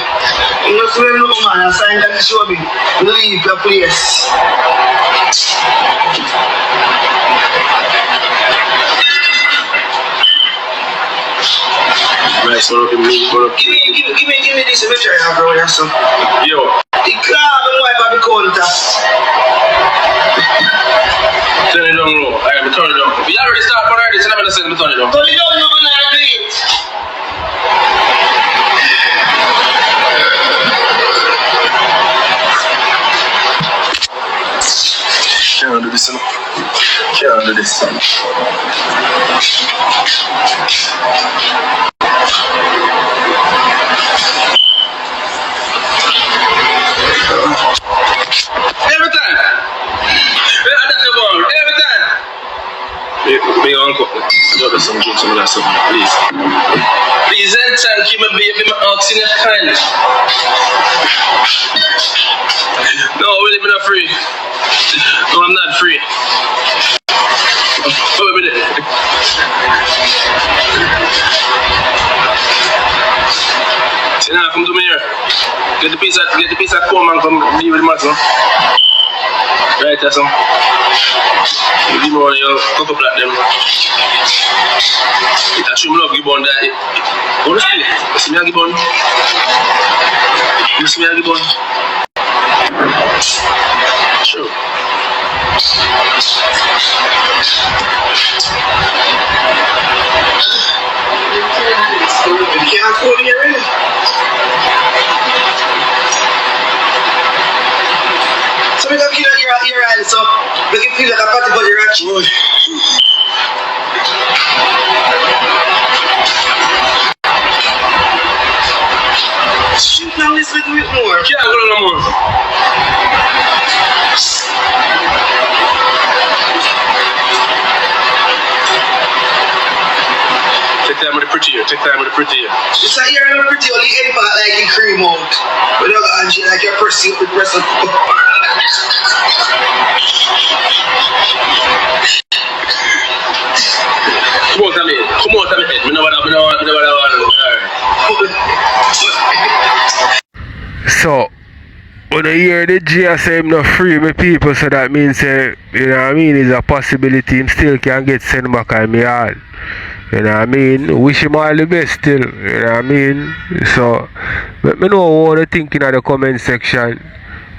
You smell it, man. A sign that show me. Leave your place. Rice, what up in me? Give me this. Let me try it, bro. Yes, sir. Yo. The crab and wipe up the counter. Turn it down low. Alright, turn it down. We already start already, so I'm gonna turn it down. Turn it down, no, man. I do it. Can't do this, no. Can't do this. Every time. Every time. Me uncle. Got some good, some of that stuff, please. Please and thank you, my baby, my asking you kindly. No, Willie, I'm not free. No, I'm not free. Wait a minute. See now, come to me here. Get the piece of comb and come leave with the mat, no? Right, that's some. You give me one of your couple black them. I should love you on that. Honestly, you see me a give on? You see me a give on? Sure. You can't afford me already. So we got kill your hand, so make it feel like a party for your action. Shoot now, let's make it more. Yeah, go on more. Take time with the prettier, take time with the prettier. It's like you're not pretty, only end part like in cream out. But you got Angie like you're pressing up with press up. Come on, Tommy. Come on, Tommy. I know what I want. So, when I hear the G say him not free me people, so that means you know what I mean, it's a possibility him still can get sent back on me all. You know what I mean? Wish him all the best still. You know what I mean? So let me know what you think in the comment section.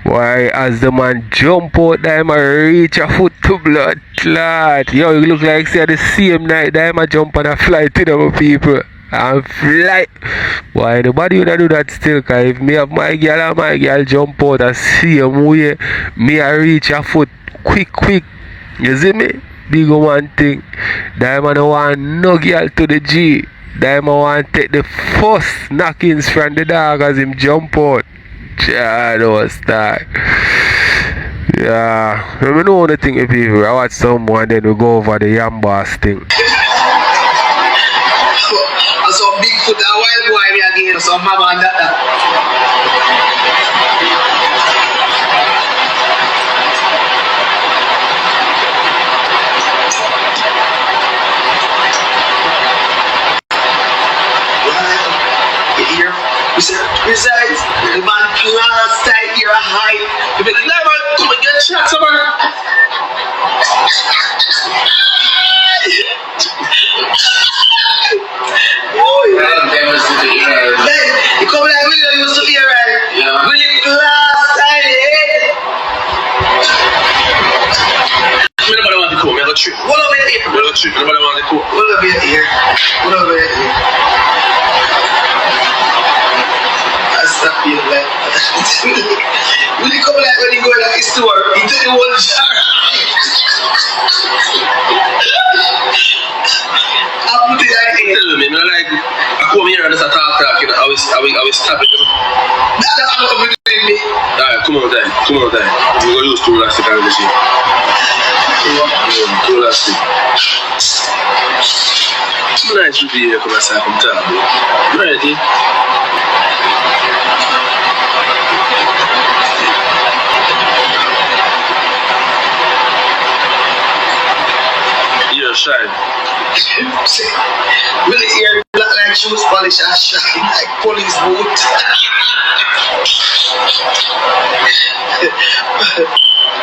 Why as the man jump out there, I reach a foot to blood clot. Yo, you look like say the same night that I jump on a flight to them people. And fly. Why nobody would do that still? Cause if me have my girl and my girl jump out the same way, me I reach a foot quick. You see me? Big one thing. Diamond want no girl to the G. Diamond want take the first knockings from the dog as him jump out. Chad was that. Yeah. Let me know the thing with people. I watch someone then we go over the Yambas thing. So Bigfoot a wild boy me again, so mama and that. Here, we said, resides, the man class tight here high. You be like, no man, come and get shot somewhere. Oh yeah. You come like Willie used to be right. Yeah. Willie class tight head. Nobody want to come, I got trick. What over here? I got trick, nobody want to come. What over here? What over here? Stop being like will you come like when you go like a store into the whole jar? I put it like here. Tell me, like I come here and just talk, you know, I will stop it, you know. That's what I'm doing me. Alright, come on, then. We're gonna use 2 elastic and this. 2 elastic. Nice review here, come and say from top. Ready? Shine. Willie here black like shoes polish and shine like police boot.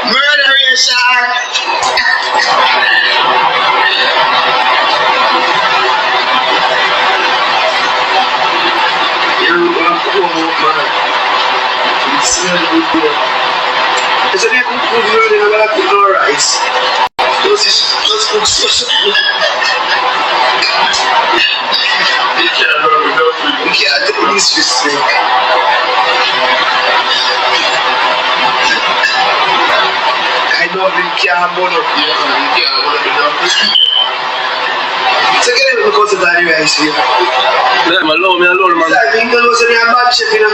Murder your shine. You are cool, man. It's really good. It's a little good murder and I'm like all right. Let's go social. You can't run without me. You can't take disrespect. I know you can't run up. You can't run up without me. So get it because of that anyway, I see. Let me alone, man. Exactly, you don't know say me a bad chef, you know.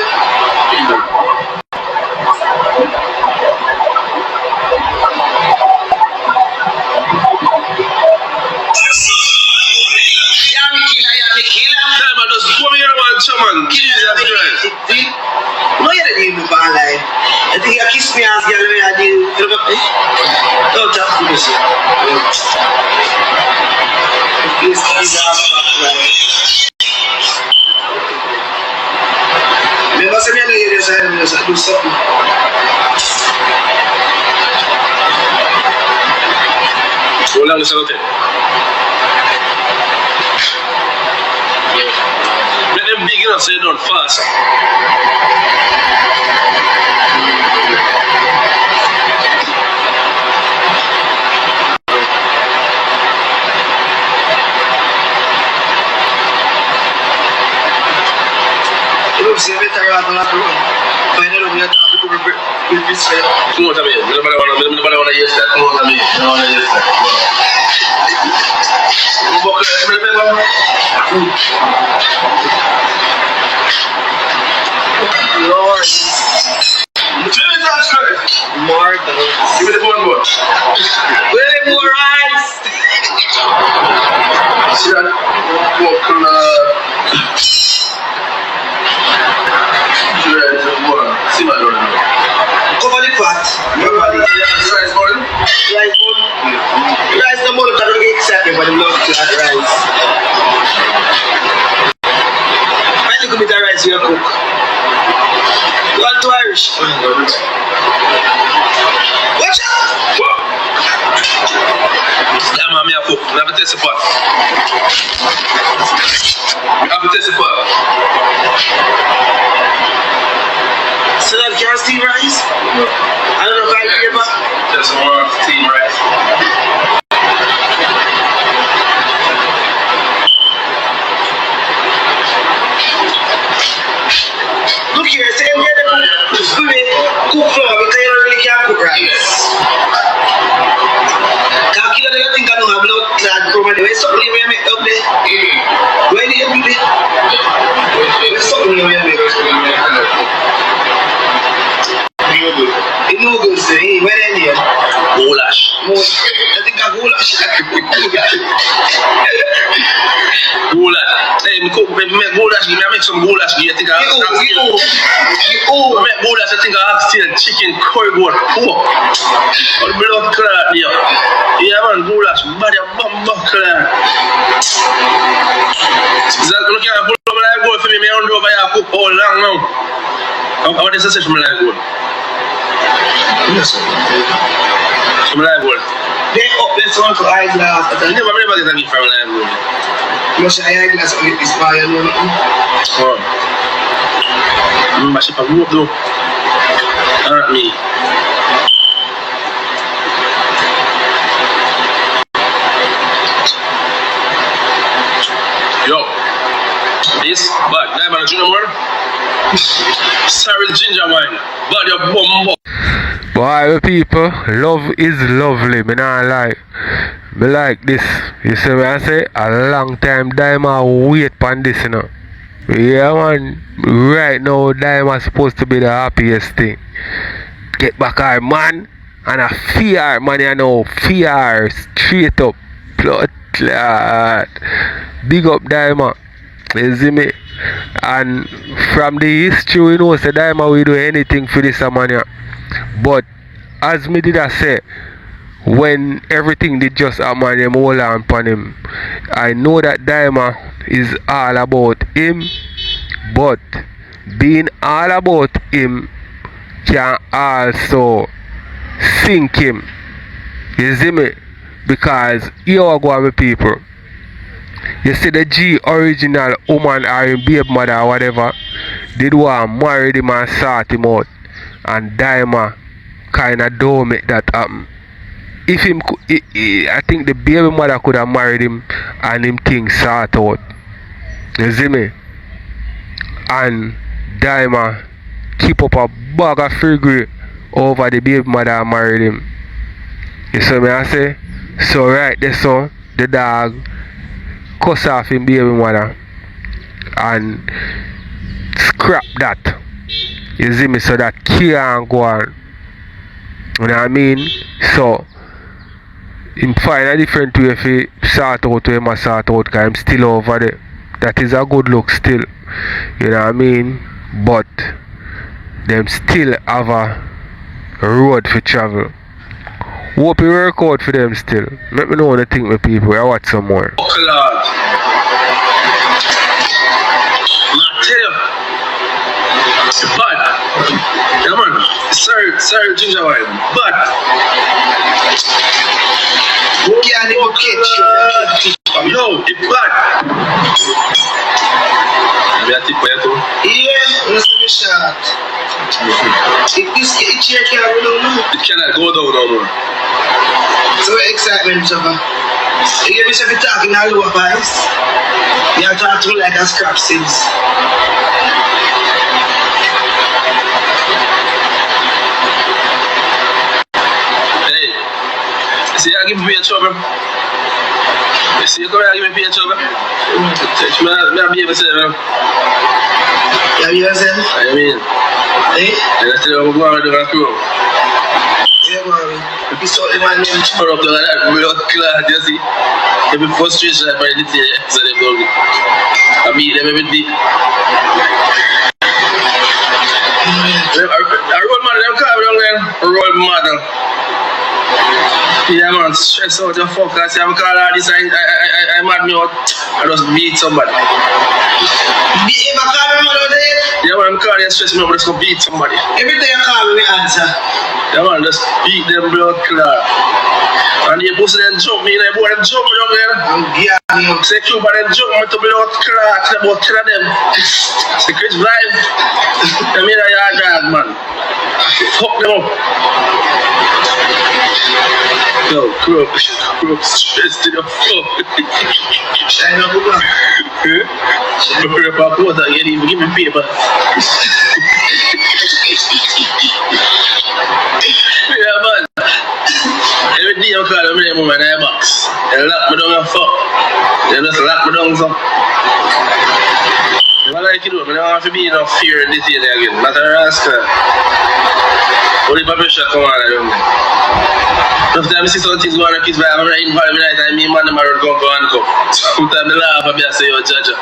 kill him. Diamond just come here and someone kill him. No, you don't even buy life. I think you kiss me as girl when I do. Don't talk to me, sir. Please keep it up. Remember, say me I know you just do something. Hold on, listen, okay. Make them big enough so you don't fast. You know, see, better rather than that room. Find out we are talking to this way. Come on, Tammy. Nobody want to hear that. Come on, Tammy. I don't want to hear that. Lord. More dogs. Give me the one more. Way more eyes. See that? See my door. Cover the pot. Rice bone. Rice bone. Rice no more. I don't get excited but I love to add rice. I think with the rice you cook. You want to Irish? Watch out! What? Yeah, man, I cook. I have to taste the pot. I have to taste the pot. So that can't steam rice? No. I don't know if I hear about. Just more steam rice. Look here, say I'm here to cook flour because you don't really can't cook rice. Yes. Can't kill it, I think I don't have blood clad from anyway. Something you make up there. Where do you do it? There's something you make up. It no good, sir. Where are you? Goulash. I think I goulash. Goulash. Hey, I make goulash. I make some goulash. I think I have goulash. I think I have still chicken, curry goat, pork. Or blood clot here. Yeah, man, goulash. Body of bumbo clot. Look here, I put up my goat for me. I don't know if I have cook all long now. How is the session like goat? Yes, sir. Some live gold. They up there so to eyeglass. I never get a gift from live gold. You must say eyeglass and get this fire, you know? Oh. Remember, she can go up though. Not me. Yo. This bag. Diamond junior more. Sorry, ginger wine. Bad your bumbo. Boy, people, love is lovely, me not lie. Me like this. You see what I say? A long time Dyema wait for this, you know. Yeah, man. Right now, Dyema supposed to be the happiest thing. Get back our man. And a fear, man, you know. Fear, straight up. Blood clot. Big up Dyema. You see me? And from the history, we know, say Dyema will do anything for this man, yeah. But as me did I say, when everything did just happen, them hold on upon him, I know that Dyema is all about him, but being all about him can also sink him. You see me? Because here I go with people. You see the G original woman or him baby mother or whatever, did want to marry him and sort him out. And Dyema kinda don't make that happen. If him, I think the baby mother could have married him and him things sort out. You see me? And Dyema keep up a bag of free over the baby mother and married him. You see me I say? So right there, so the dog cuss off him baby mother and scrap that. You see me? So that can't go on. You know what I mean? So him find a different way if he sort out to him or sort out because I'm still over there. That is a good look still. You know what I mean? But them still have a road for travel. Hope you work out for them still. Let me know what you think with people. I watch some more. Oh, Lord. I tell you. But, yeah, man. Sorry, ginger wine. But, Can't even catch you. no, it's bad. You have to play too? Yeah, let's be shot. If this chair can't go down now. It cannot go down no more. So what excitement, Chopper? You hear me say talking all over guys? You have to talk to me like a scrap sins. Hey, see, I give me a trouble. See, you come here, give me a trouble. I'm be able to say, man. You hear me say? I mean, Hey? and I tell you, I'm going to do that crew. Yeah, man. You saw the man named Turn up down like that, real clear, you see. Every frustration I find it here, so they don't get. I meet them every day. I roll model, them call me young man, roll model. Yeah, man, stress out your fuck. I say, I'm call all this, I mad me out. I just beat somebody. If I call me out there, Yeah, man, I'm calling you, stress me out, just go beat somebody. every day I call me, we answer. Yeah, man, just beat them blood clear. And the pussy then jump me, like, boy, them jump me down there. I'm yeah, Say Cuba then jump me to blood clear, about kill them. Say Chris Vibe. I mean, I dog, man. Fuck them up. Yo, crook, stressed to the fuck. Shine up, man. Hurry up, I'll put that, you didn't even give me paper. Yeah, man. Every day I'm calling me in my box. They lock me down and fuck. They just lock me down so. If I like it, I don't have to be enough fear in this area again. Not a rascal. Only pressure come on, I don't know. Enough time I see some things going on, kids, but I'm not involved in that time. Me and man, I'm going to go and come. Sometimes I laugh and I say, yo, Jaja.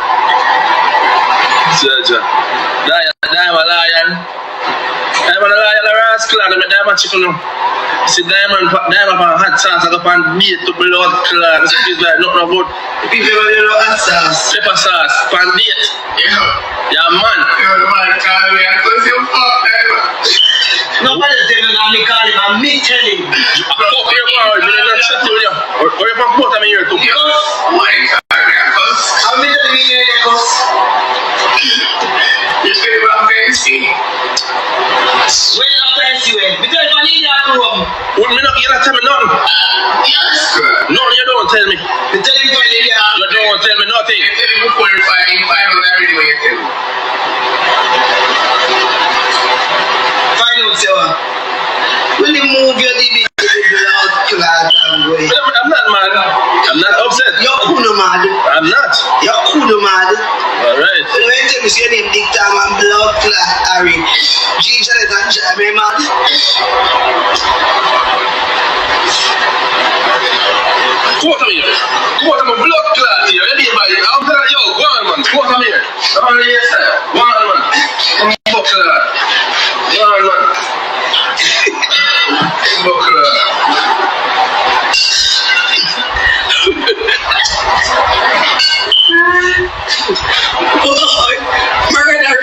Dyema lion. Dyema the lion, the rascal, and Dyema chicken. See, Dyema pan hot sauce, I go pan beat to blood clot. So kids, like, nothing about People want to know hot sauce. pepper sauce, pan date. Yeah, man. You're the man call me, I cause you fuck, nobody tell me now, me call him, and me tell him. Fuck your power, you don't chat to you. Or you can put them in here too. Yo, why call me, cause I'm me tell me here, cause you say about fancy. When you fancy, when? Because if I need that room. Well, me not, you don't tell me nothing. Yes, good. No, you don't tell me. You tell him for the You don't tell me nothing. You tell him before you find out everything what you tell him. Find out, say what? Will you move your DB to the blood clot and go? I'm not mad. I'm not upset. You're cool mad. I'm not. You're cool mad. Alright. So when you tell me say your name Dick Tam and blood clot Harry, Ginger and Jamie mad. Quote me here. Quote me blood clot here. Everybody, I'm telling you, go on, man. Quote me here. I'm on the side. Go on, man. I'm blood clot. Go on, man. Blood clot. Boy, murderers.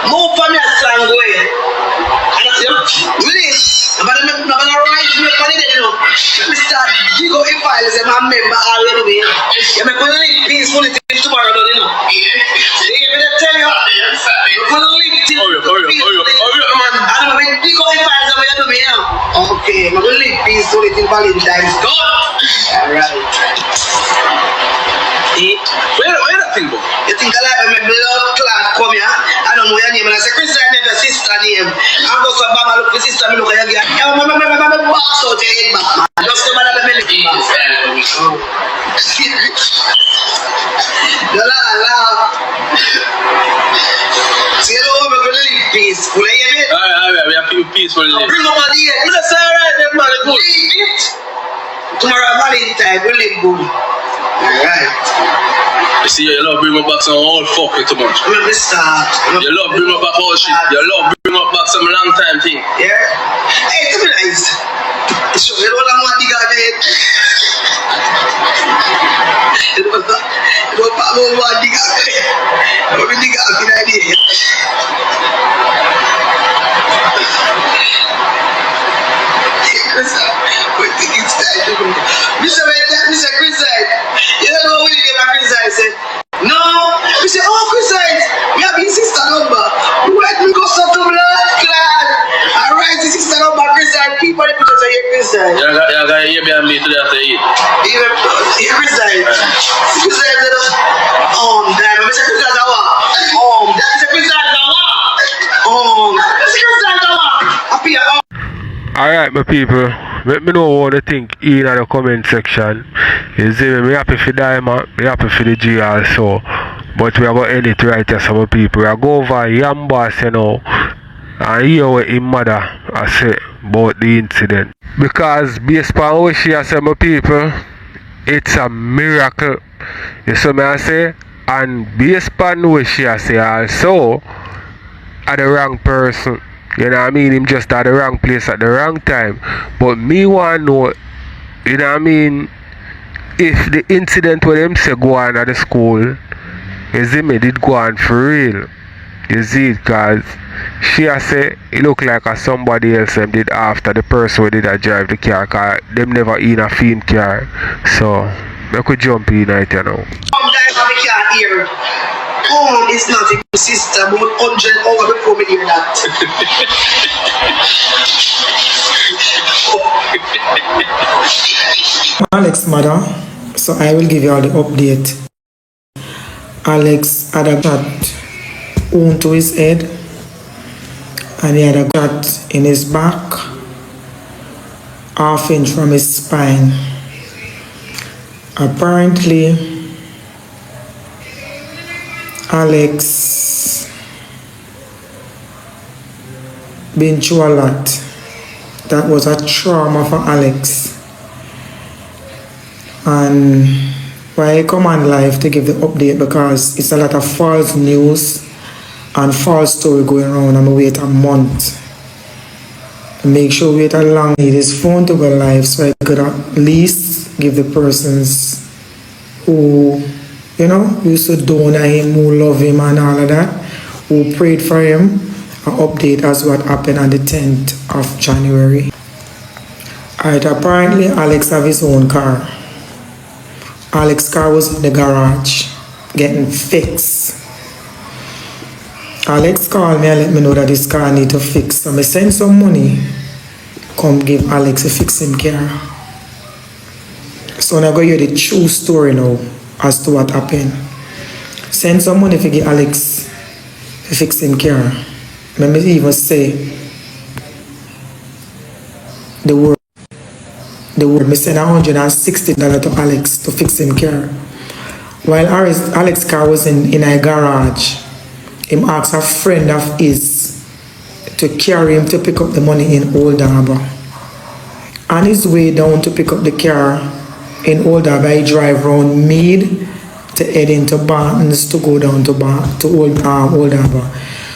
Move from your slang way. Release. I'm gonna write me for it, you know. Let me start. You go in files and my member already. You make me live peacefully till tomorrow, you know. See, I'm gonna tell you. I'm gonna live till man. I'm gonna go in files and we're doing, you know. Okay, I'm gonna live peacefully till Valentine's. Good. Alright. Where that thing go? You think I like my blood clot come here? I don't know your name. And I say, Chris, I never sister name. I'm going to Bama look for sister, me look at you. I'm box out your head back, man. Just come and have a minute. See, you know, we're going to live peaceful. You hear me? Alright, we have to be peaceful. Bring up my dear. I'm just alright, then, man. Good. Leave it. Tomorrow, Valentine, we live good. Alright. You see, your love bring me back some old fuck too much. Let me start. Your love bring me back all shit. Your love bring me back some long time thing. Yeah? Hey, to be nice. So, you don't want to dig out the head. You don't want to dig out the head. You don't want to dig out the head. What the kids time to go? Mr. Chris, you don't know what Willie Ova Likkle said. No, we say, oh, Chris, we have been sister number. Where we go so to blood clot? Alright, the sister number, Chris, people they put us here, Chris. You gotta hear me and me today after eat. Chris, damn, Mr. Chris, Mr. Chris, happy. Alright, my people, let me know what you think in the comment section. You see me happy for Dyema, me happy for the G also. But we are going to end it right here, some people. We are going over Yambas, you know, and hear what in Mada I say about the incident. Because based on what she has said, my people, it's a miracle. You see me I say? And based on what she has said also, are the wrong person. You know what I mean? Him just at the wrong place at the wrong time. But me want to know, you know what I mean, if the incident with him say go on at the school, you see me, did go on for real. You see it, because she has said it look like a somebody else them did after the person who did a drive the car, because them never in a theme car. So, I could jump in right now. Oh, it's not a sister, but 100 over before we hear that. Alex Mada, so I will give you all the update. Alex had a cut wound to his head, and he had a cut in his back, half inch from his spine. Apparently, Alex been through a lot. That was a trauma for Alex. And why I come on live to give the update, because it's a lot of false news and false story going around. I'm gonna wait a month. Make sure we wait a long. Need his phone to go live so I could at least give the persons who, you know, used to donor him, who love him and all of that, who prayed for him, an update as what happened on the 10th of January. Alright, apparently Alex have his own car. Alex's car was in the garage, getting fixed. Alex called me and let me know that his car need to fix. So I send some money, come give Alex a fixing car. So I'm going to hear the true story now as to what happened. Send some money to give Alex a fixing car. Let me even say the word. Me send $160 to Alex to fix him car. While Alex's car was in a garage, him asked a friend of his to carry him to pick up the money in Old Harbour. On his way down to pick up the car in Old Harbour, he drive around Mead to head into Barton's to go down to Old Harbour.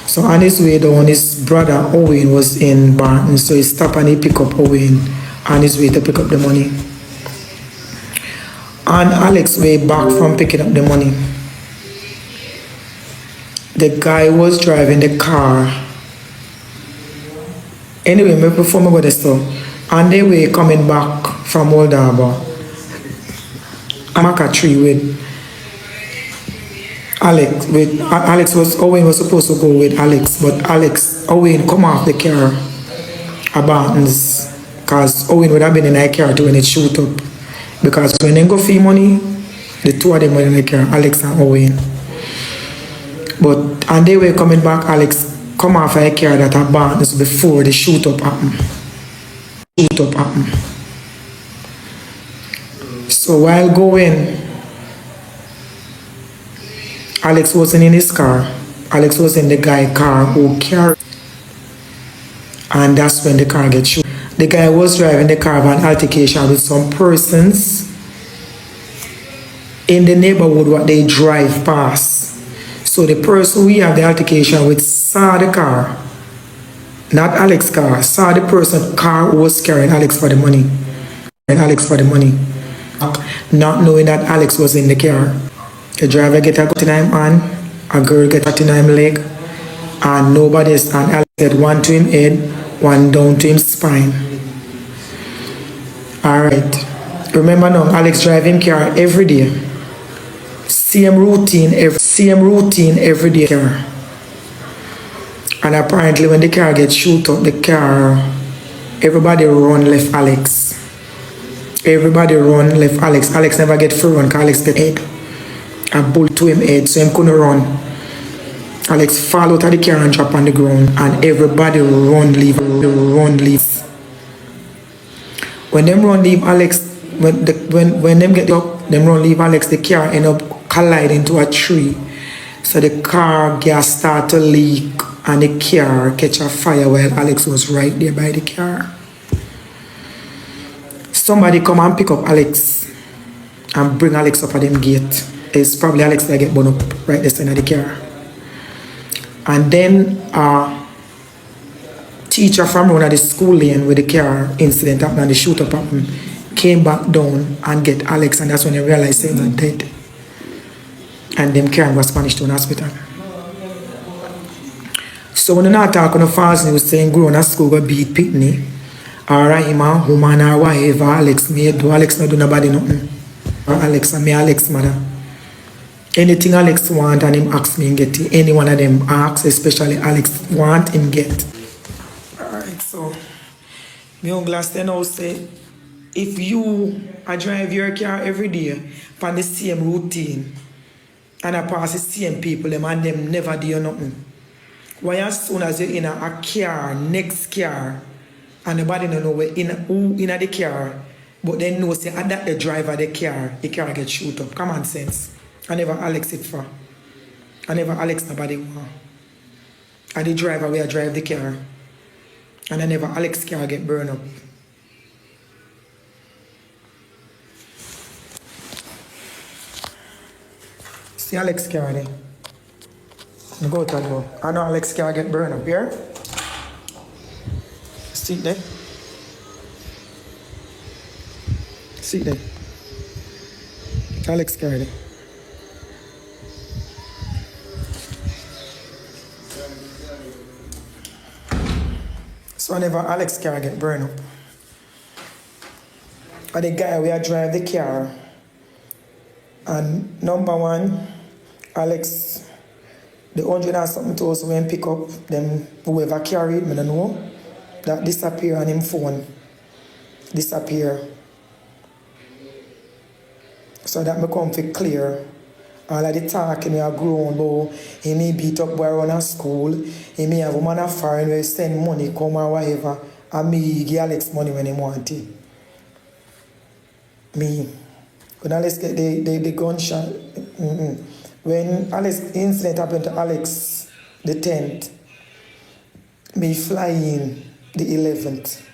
So on his way down, his brother Owen was in Barton, so he stopped and he pick up Owen on his way to pick up the money. On Alex's way back from picking up the money, the guy was driving the car. Anyway, before I go to store, on their way coming back from Old Harbour, I'm at a tree with Alex. Owen was supposed to go with Alex, but Owen come off the car at Barton's, because Owen would have been in that car too when it shoot up. Because when they go for money, The two of them were in the car, Alex and Owen. But, and they were coming back, Alex come off a car that had banned this before the shoot up happened. So while going, Alex wasn't in his car. Alex was in the guy's car who carried. And that's when the car gets shot. The guy was driving the car of an altercation with some persons in the neighborhood what they drive past. So the person we have the altercation with saw the car, not Alex's car, saw the person car who was carrying Alex for the money. Not knowing that Alex was in the car. The driver get a cut in him hand, a girl get a cut in him leg, and nobody is, and Alex had one to him head, one down to him spine. Alright. Remember now, Alex driving car every day. Same routine every day car. And apparently when the car gets shoot up, the car, everybody run left Alex. Alex never get free run because Alex get head. A bullet to him head, so him couldn't run. Alex fall out of the car and drop on the ground, and everybody run leave. When them run leave Alex, when them get up, them run leave Alex, the car end up collide into a tree. So the car gas start to leak and the car catch a fire while Alex was right there by the car. Somebody come and pick up Alex and bring Alex up at them gate. It's probably Alex that get burned up right there in the car. And then teacher from one of the school lane where the car incident happened and the shoot up happened came back down and get Alex, and that's when they realized he was dead. And them carrying was Spanish Town Hospital. So when I talk on the false news saying grown at school go beat Pitney, or him or woman or whatever, Alex may do, Alex not do nobody nothing. Or Alex and me Alex mother. Anything Alex want and him ask me and get it. Any one of them ask, especially Alex want him get. Alright, so me on glass then now say if you drive your car every day on the same routine and I pass the same people them and them never do nothing. Why as soon as you're in a car, next car, and nobody don't know who in the car, but they know say that the driver the car get shoot up. Common sense. I never Alex it for. I never Alex nobody want. And the driver where I drive the car. And I never Alex car get burned up. See Alex car there. I go to go. I know Alex car get burned up here. See it there. See it there. Alex car there. So whenever Alex car get burned up, and the guy where I drive the car, and number one, Alex, the 100 and something to us when pick up them whoever carried, I don't know, that disappear on him phone. Disappear. So that me come for clear. All of the talking we are grown about, he may beat up boy around a school, he may have a man of foreign where he send money, come or whatever, and me give Alex money when he want it. Me. When Alex get the gunshot, when Alex incident happened to Alex the 10th, me fly in the 11th.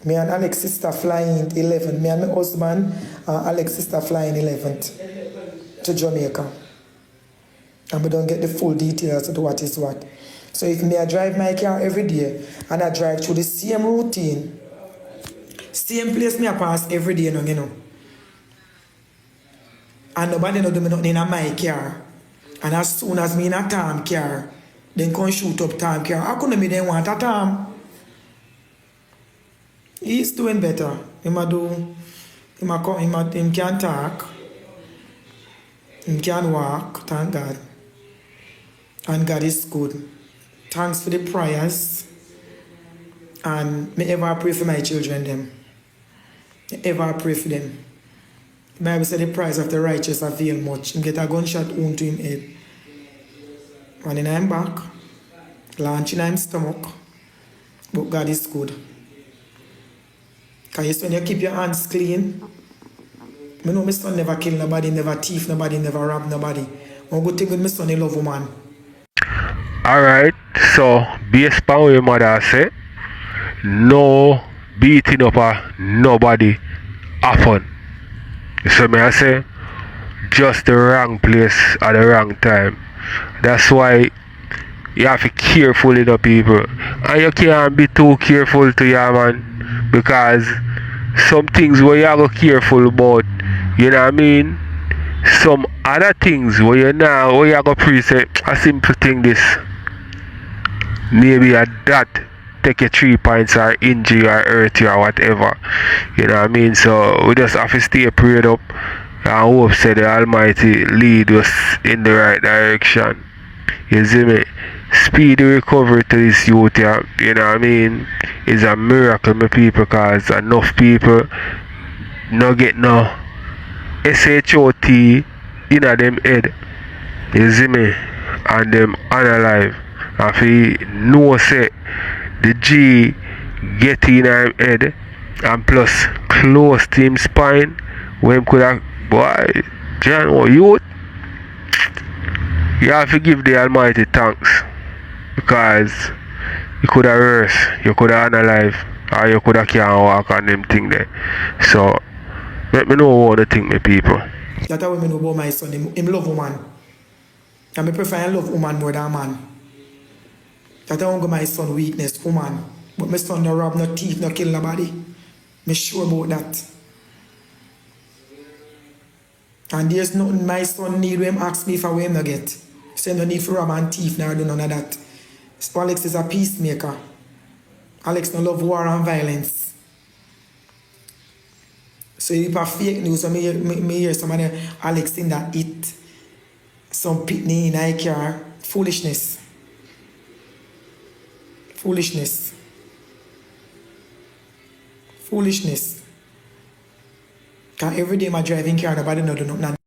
Me and Alex's sister flying 11th. Me and my husband and Alex's sister flying 11th to Jamaica. And we don't get the full details of what is what. So if me I drive my car every day and I drive through the same routine, same place me I pass every day, you know. And nobody know do me nothing in my car. And as soon as me in a Tom car, then come shoot up Tom car. How couldn't me then want a Tom? He's doing better. Him can talk. Him can walk, thank God. And God is good. Thanks for the prayers. And me ever pray for my children them. Me ever pray for them. The Bible said the price of the righteous avail much. He get a gunshot wound to him head. And in him back, launch in him stomach. But God is good. Because when you keep your hands clean, I know my son never kill nobody, never thief nobody, never rob nobody. One good thing with my son, he love woman. Alright, so based on what your mother say, no beating up of nobody happen. So me I say, just the wrong place at the wrong time. That's why you have to be careful in the people. And you can't be too careful to your man. Because some things where you have to be careful about, you know what I mean? Some other things where you now where you have to pre-say a simple thing this. Maybe a that take you 3 points or injure you or hurt you or whatever. You know what I mean? So we just have to stay prayed up and hope say the Almighty lead us in the right direction. You see me? Speedy recovery to this youth, yeah, you know what I mean? It's a miracle, my people, because enough people no get no SHOT in them head. You see me? And them unalive. And if you know say the G get in him head and plus close to him spine, when him could have, boy, John, oh, youth, you have to give the Almighty thanks. Because you could have worse, you could have unalive, or you could have can't walk on them thing there. So, let me know what you think, my people. That's how I know about my son. Him love woman. And I prefer I love woman more than man. That's how I go my son weakness, woman. But my son no rob, no thief, no kill nobody. I'm sure about that. And there's nothing my son need when him ask me if I will not get. So no need for rob and thief, now do none of that. So Alex is a peacemaker. Alex no love war and violence. So if I fake news, so me hear somebody Alex in that it some pitney in a car. Foolishness. Foolishness. Foolishness. Because every day I'm driving car, nobody know do nothing.